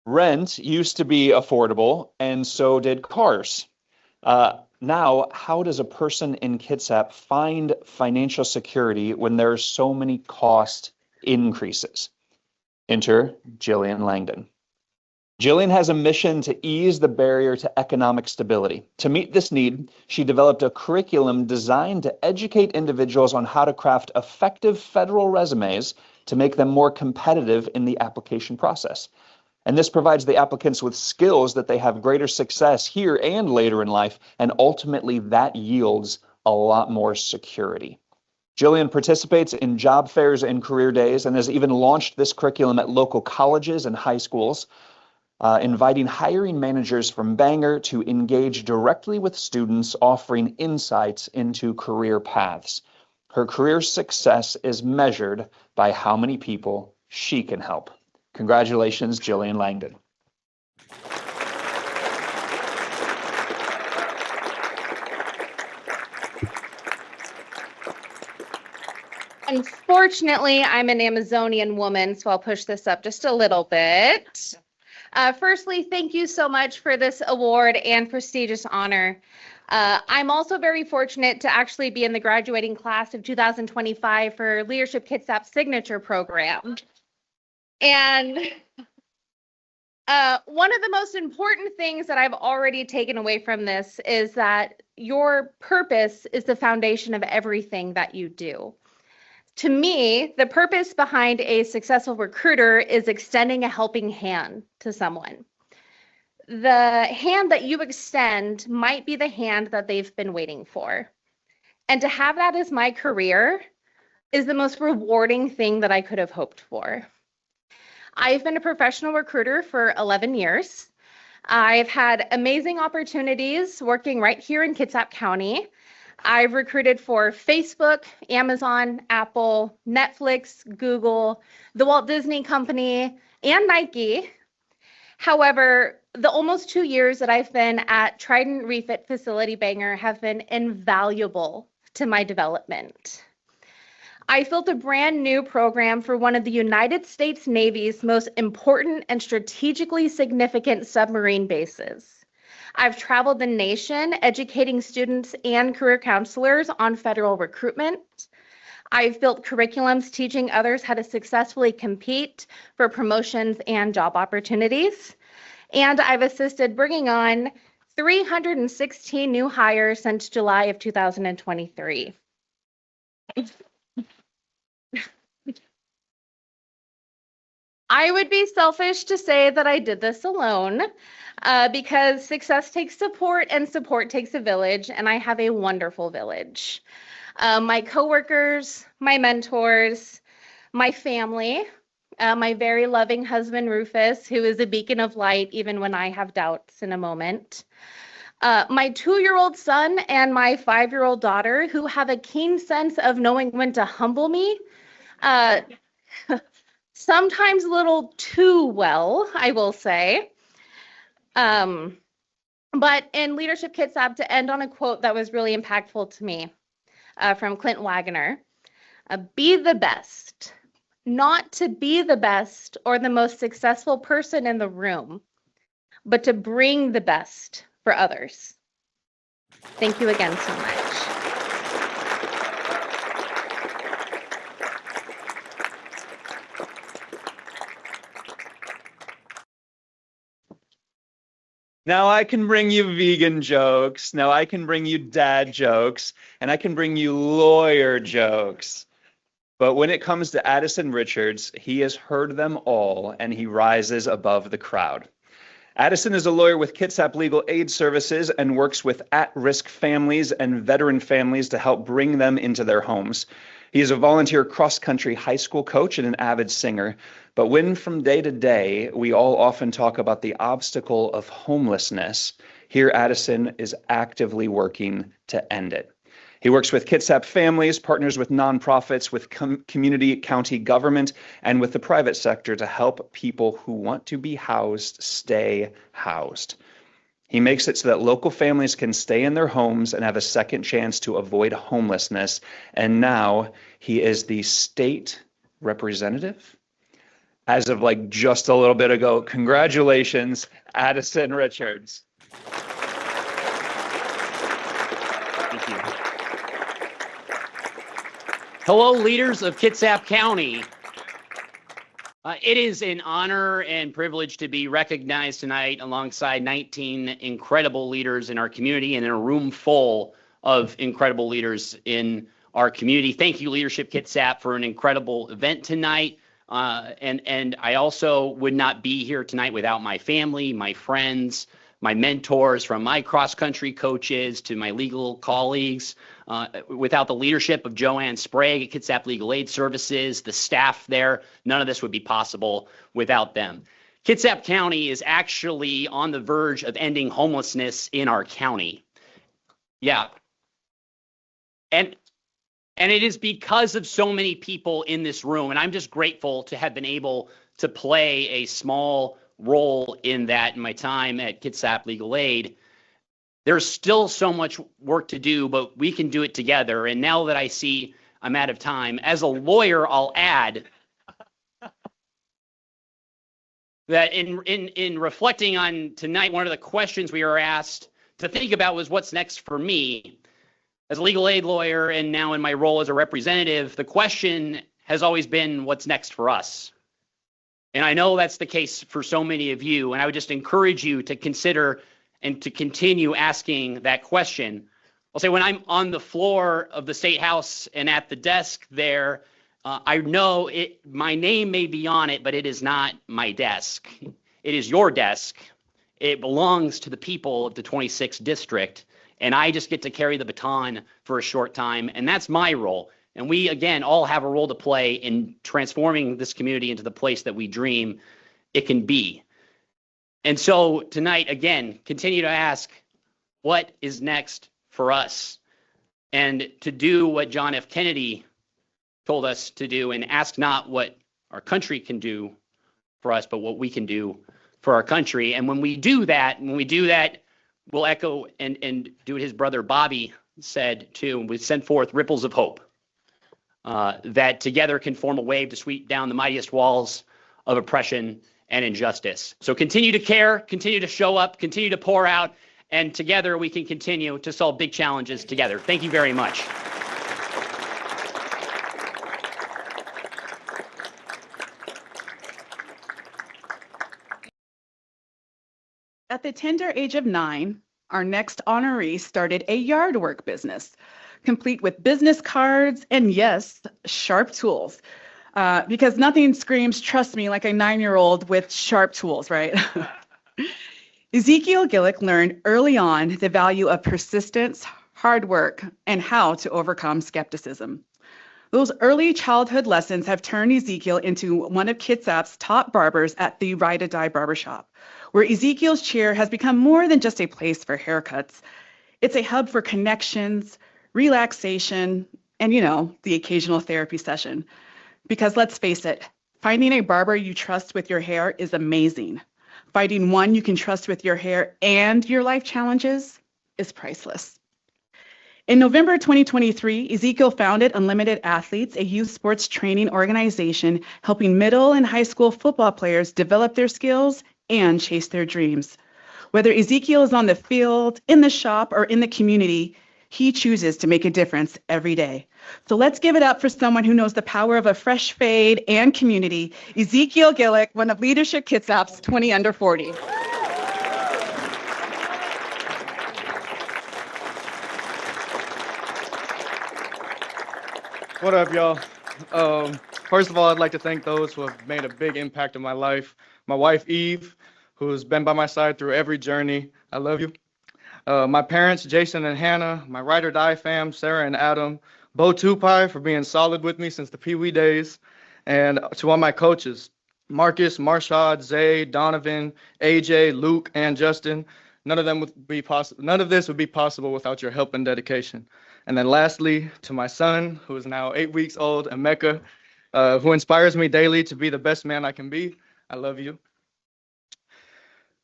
Rent used to be affordable, and so did cars. Now, how does a person in Kitsap find financial security when there are so many cost increases? Enter Jillian Langdon. Jillian has a mission to ease the barrier to economic stability. To meet this need, she developed a curriculum designed to educate individuals on how to craft effective federal resumes to make them more competitive in the application process. And this provides the applicants with skills that they have greater success here and later in life, and ultimately that yields a lot more security. Jillian participates in job fairs and career days and has even launched this curriculum at local colleges and high schools, inviting hiring managers from Bangor to engage directly with students, offering insights into career paths. Her career success is measured by how many people she can help. Congratulations, Jillian Langdon. Unfortunately, I'm an Amazonian woman, so I'll push this up just a little bit. Firstly, thank you so much for this award and prestigious honor. I'm also very fortunate to actually be in the graduating class of 2025 for Leadership Kitsap Signature Program. And one of the most important things that I've already taken away from this is that your purpose is the foundation of everything that you do. To me, the purpose behind a successful recruiter is extending a helping hand to someone. The hand that you extend might be the hand that they've been waiting for. And to have that as my career is the most rewarding thing that I could have hoped for. I've been a professional recruiter for 11 years. I've had amazing opportunities working right here in Kitsap County. I've recruited for Facebook, Amazon, Apple, Netflix, Google, the Walt Disney Company, and Nike. However, the almost 2 years that I've been at Trident Refit Facility Bangor have been invaluable to my development. I built a brand new program for one of the United States Navy's most important and strategically significant submarine bases. I've traveled the nation educating students and career counselors on federal recruitment. I've built curriculums teaching others how to successfully compete for promotions and job opportunities. And I've assisted bringing on 316 new hires since July of 2023. I would be selfish to say that I did this alone because success takes support and support takes a village, and I have a wonderful village. My coworkers, my mentors, my family, my very loving husband, Rufus, who is a beacon of light even when I have doubts in a moment. My 2-year-old son and my 5-year-old daughter, who have a keen sense of knowing when to humble me. Sometimes a little too well, I will say. But in Leadership Kitsap, to end on a quote that was really impactful to me from Clint Wagner, be the best, not to be the best or the most successful person in the room, but to bring the best for others. Thank you again so much. Now I can bring you vegan jokes. Now I can bring you dad jokes. And I can bring you lawyer jokes. But when it comes to Addison Richards, he has heard them all and he rises above the crowd. Addison is a lawyer with Kitsap Legal Aid Services and works with at-risk families and veteran families to help bring them into their homes. He is a volunteer cross-country high school coach and an avid singer. But when from day to day, we all often talk about the obstacle of homelessness, here Addison is actively working to end it. He works with Kitsap families, partners with nonprofits, with community, county government, and with the private sector to help people who want to be housed stay housed. He makes it so that local families can stay in their homes and have a second chance to avoid homelessness. And now he is the state representative. As of like just a little bit ago, congratulations, Addison Richards. Thank you. Hello, leaders of Kitsap County. It is an honor and privilege to be recognized tonight alongside 19 incredible leaders in our community and in a room full of incredible leaders in our community. Thank you, Leadership Kitsap, for an incredible event tonight. And I also would not be here tonight without my family, my friends, my mentors, from my cross-country coaches to my legal colleagues. Without the leadership of Joanne Sprague at Kitsap Legal Aid Services, the staff there, none of this would be possible without them. Kitsap County is actually on the verge of ending homelessness in our county. Yeah. And it is because of so many people in this room, and I'm just grateful to have been able to play a small role in that in my time at Kitsap Legal Aid. There's still so much work to do, but we can do it together. And now that I see I'm out of time, as a lawyer, I'll add that in reflecting on tonight, one of the questions we were asked to think about was what's next for me. As a legal aid lawyer and now in my role as a representative, the question has always been what's next for us. And I know that's the case for so many of you, and I would just encourage you to consider and to continue asking that question. I'll say when I'm on the floor of the State House and at the desk there, I know my name may be on it, but it is not my desk. It is your desk. It belongs to the people of the 26th district, and I just get to carry the baton for a short time, and that's my role. And we, again, all have a role to play in transforming this community into the place that we dream it can be. And so tonight, again, continue to ask, what is next for us? And to do what John F. Kennedy told us to do, and ask not what our country can do for us, but what we can do for our country. And when we do that, we'll echo and do what his brother Bobby said too. We send forth ripples of hope that together can form a wave to sweep down the mightiest walls of oppression and injustice. So continue to care, continue to show up, continue to pour out, and together we can continue to solve big challenges together. Thank you very much. At the tender age of 9, our next honoree started a yard work business, complete with business cards and, yes, sharp tools. because nothing screams trust me like a 9-year-old with sharp tools, right? Ezekiel Gillick learned early on the value of persistence, hard work, and how to overcome skepticism. Those early childhood lessons have turned Ezekiel into one of Kitsap's top barbers at the Ride or Die Barbershop, where Ezekiel's chair has become more than just a place for haircuts. It's a hub for connections, relaxation, and, the occasional therapy session. Because let's face it, finding a barber you trust with your hair is amazing. Finding one you can trust with your hair and your life challenges is priceless. In November 2023, Ezekiel founded Unlimited Athletes, a youth sports training organization helping middle and high school football players develop their skills and chase their dreams. Whether Ezekiel is on the field, in the shop, or in the community, he chooses to make a difference every day. So let's give it up for someone who knows the power of a fresh fade and community, Ezekiel Gillick, one of Leadership Kitsap's 20 under 40. What up, y'all? First of all, I'd like to thank those who have made a big impact in my life. My wife, Eve, who's been by my side through every journey. I love you. My parents, Jason and Hannah, my Ride or Die fam, Sarah and Adam, Bo Tupai for being solid with me since the Pee Wee days, and to all my coaches, Marcus, Marshad, Zay, Donovan, AJ, Luke, and Justin. None of this would be possible without your help and dedication. And then lastly, to my son, who is now 8 weeks old, and Mecca, who inspires me daily to be the best man I can be. I love you.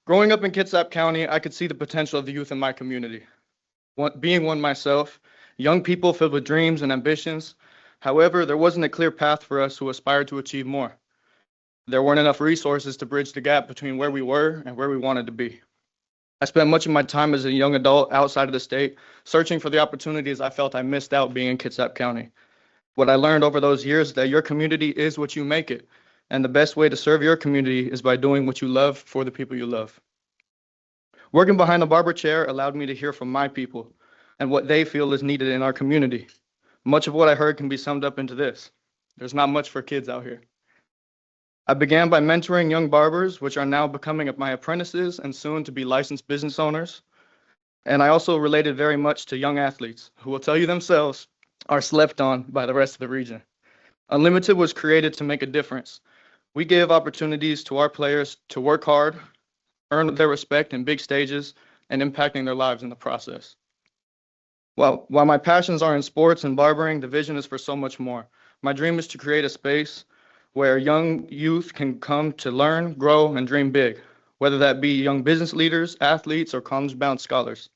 Growing up in Kitsap County, I could see the potential of the youth in my community. Being one myself, young people filled with dreams and ambitions. However, there wasn't a clear path for us who aspired to achieve more. There weren't enough resources to bridge the gap between where we were and where we wanted to be. I spent much of my time as a young adult outside of the state, searching for the opportunities I felt I missed out being in Kitsap County. What I learned over those years is that your community is what you make it, and the best way to serve your community is by doing what you love for the people you love. Working behind the barber chair allowed me to hear from my people and what they feel is needed in our community. Much of what I heard can be summed up into this: there's not much for kids out here. I began by mentoring young barbers, which are now becoming my apprentices and soon to be licensed business owners. And I also related very much to young athletes, who will tell you themselves are slept on by the rest of the region. Unlimited was created to make a difference. We give opportunities to our players to work hard, earn their respect in big stages, and impacting their lives in the process. While my passions are in sports and barbering, the vision is for so much more. My dream is to create a space where young youth can come to learn, grow, and dream big, whether that be young business leaders, athletes, or college-bound scholars.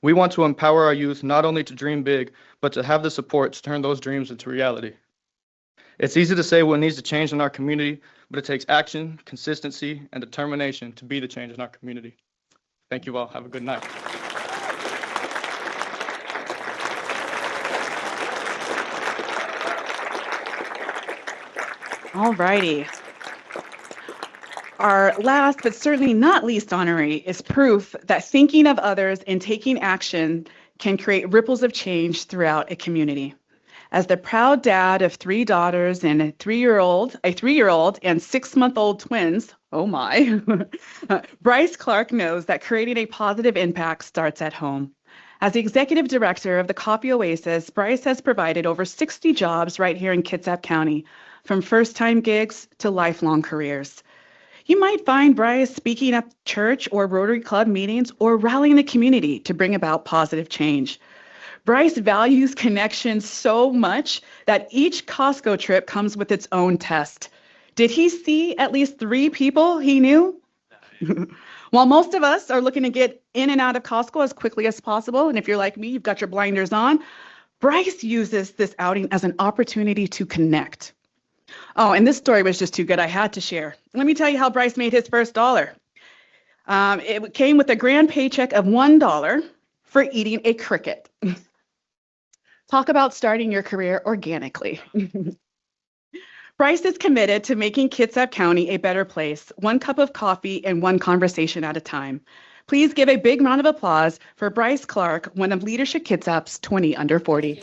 We want to empower our youth not only to dream big, but to have the support to turn those dreams into reality. It's easy to say what needs to change in our community, but it takes action, consistency, and determination to be the change in our community. Thank you all. Have a good night. All righty. Our last but certainly not least honoree is proof that thinking of others and taking action can create ripples of change throughout a community. As the proud dad of 3 daughters and a 3-year-old and 6-month-old twins, oh my, Bryce Clark knows that creating a positive impact starts at home. As the executive director of the Coffee Oasis, Bryce has provided over 60 jobs right here in Kitsap County, from first-time gigs to lifelong careers. You might find Bryce speaking at church or Rotary Club meetings or rallying the community to bring about positive change. Bryce values connections so much that each Costco trip comes with its own test. Did he see at least 3 people he knew? While most of us are looking to get in and out of Costco as quickly as possible, and if you're like me, you've got your blinders on, Bryce uses this outing as an opportunity to connect. Oh, and this story was just too good. I had to share. Let me tell you how Bryce made his first dollar. It came with a grand paycheck of $1 for eating a cricket. Talk about starting your career organically. Bryce is committed to making Kitsap County a better place, 1 cup of coffee and 1 conversation at a time. Please give a big round of applause for Bryce Clark, one of Leadership Kitsap's 20 under 40.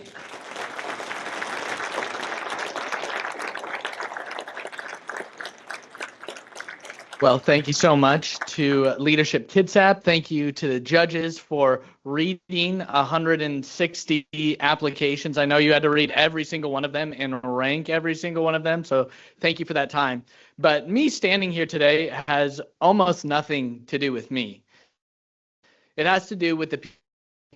Well, thank you so much to Leadership Kitsap. Thank you to the judges for reading 160 applications. I know you had to read every single one of them and rank every single one of them, so thank you for that time. But me standing here today has almost nothing to do with me. It has to do with the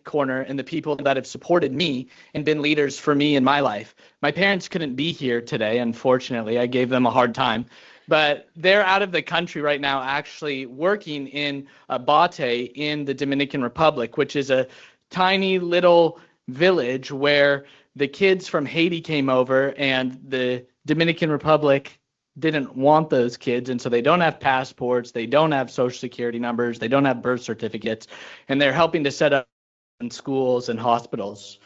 corner and the people that have supported me and been leaders for me in my life. My parents couldn't be here today, unfortunately. I gave them a hard time. But they're out of the country right now actually working in Bate in the Dominican Republic, which is a tiny little village where the kids from Haiti came over and the Dominican Republic didn't want those kids. And so they don't have passports, they don't have social security numbers, they don't have birth certificates, and they're helping to set up in schools and hospitals.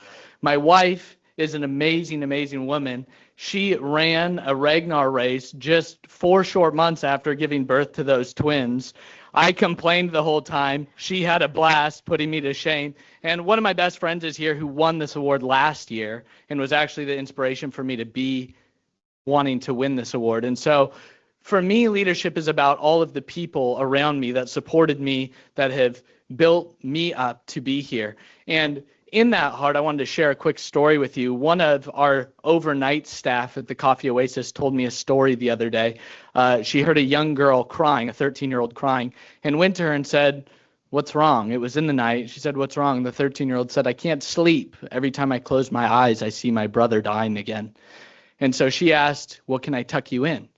My wife is an amazing, amazing woman. She ran a Ragnar race just 4 short months after giving birth to those twins. I complained the whole time. She had a blast putting me to shame. And one of my best friends is here who won this award last year and was actually the inspiration for me to be wanting to win this award. And so for me, leadership is about all of the people around me that supported me, that have built me up to be here. And in that heart, I wanted to share a quick story with you. One of our overnight staff at the Coffee Oasis told me a story the other day. She heard a young girl crying, a 13-year-old crying, and went to her and said, "What's wrong?" It was in the night. She said, "What's wrong?" The 13-year-old said, "I can't sleep. Every time I close my eyes, I see my brother dying again." And so she asked, "Well, can I tuck you in?"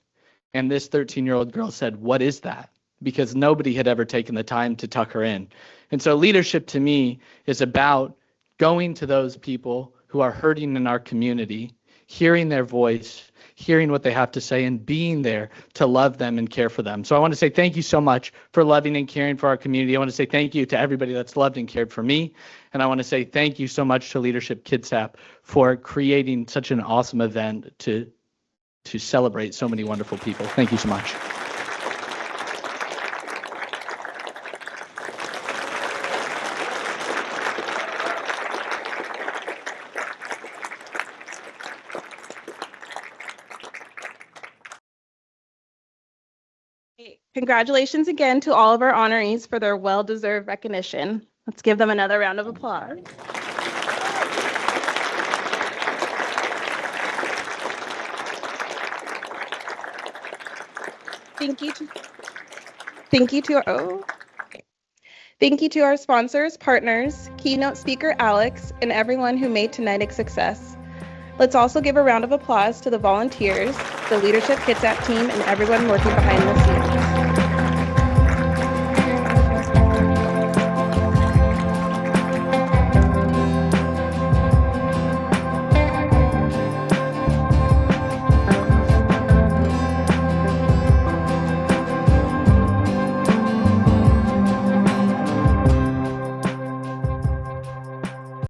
And this 13-year-old girl said, "What is that?" Because nobody had ever taken the time to tuck her in. And so leadership to me is about going to those people who are hurting in our community, hearing their voice, hearing what they have to say, and being there to love them and care for them. So I want to say thank you so much for loving and caring for our community. I want to say thank you to everybody that's loved and cared for me. And I want to say thank you so much to Leadership Kitsap for creating such an awesome event to celebrate so many wonderful people. Thank you so much. Congratulations again to all of our honorees for their well-deserved recognition. Let's give them another round of applause. Thank you to our sponsors, partners, keynote speaker Alex, and everyone who made tonight a success. Let's also give a round of applause to the volunteers, the Leadership Kitsap team, and everyone working behind the scenes.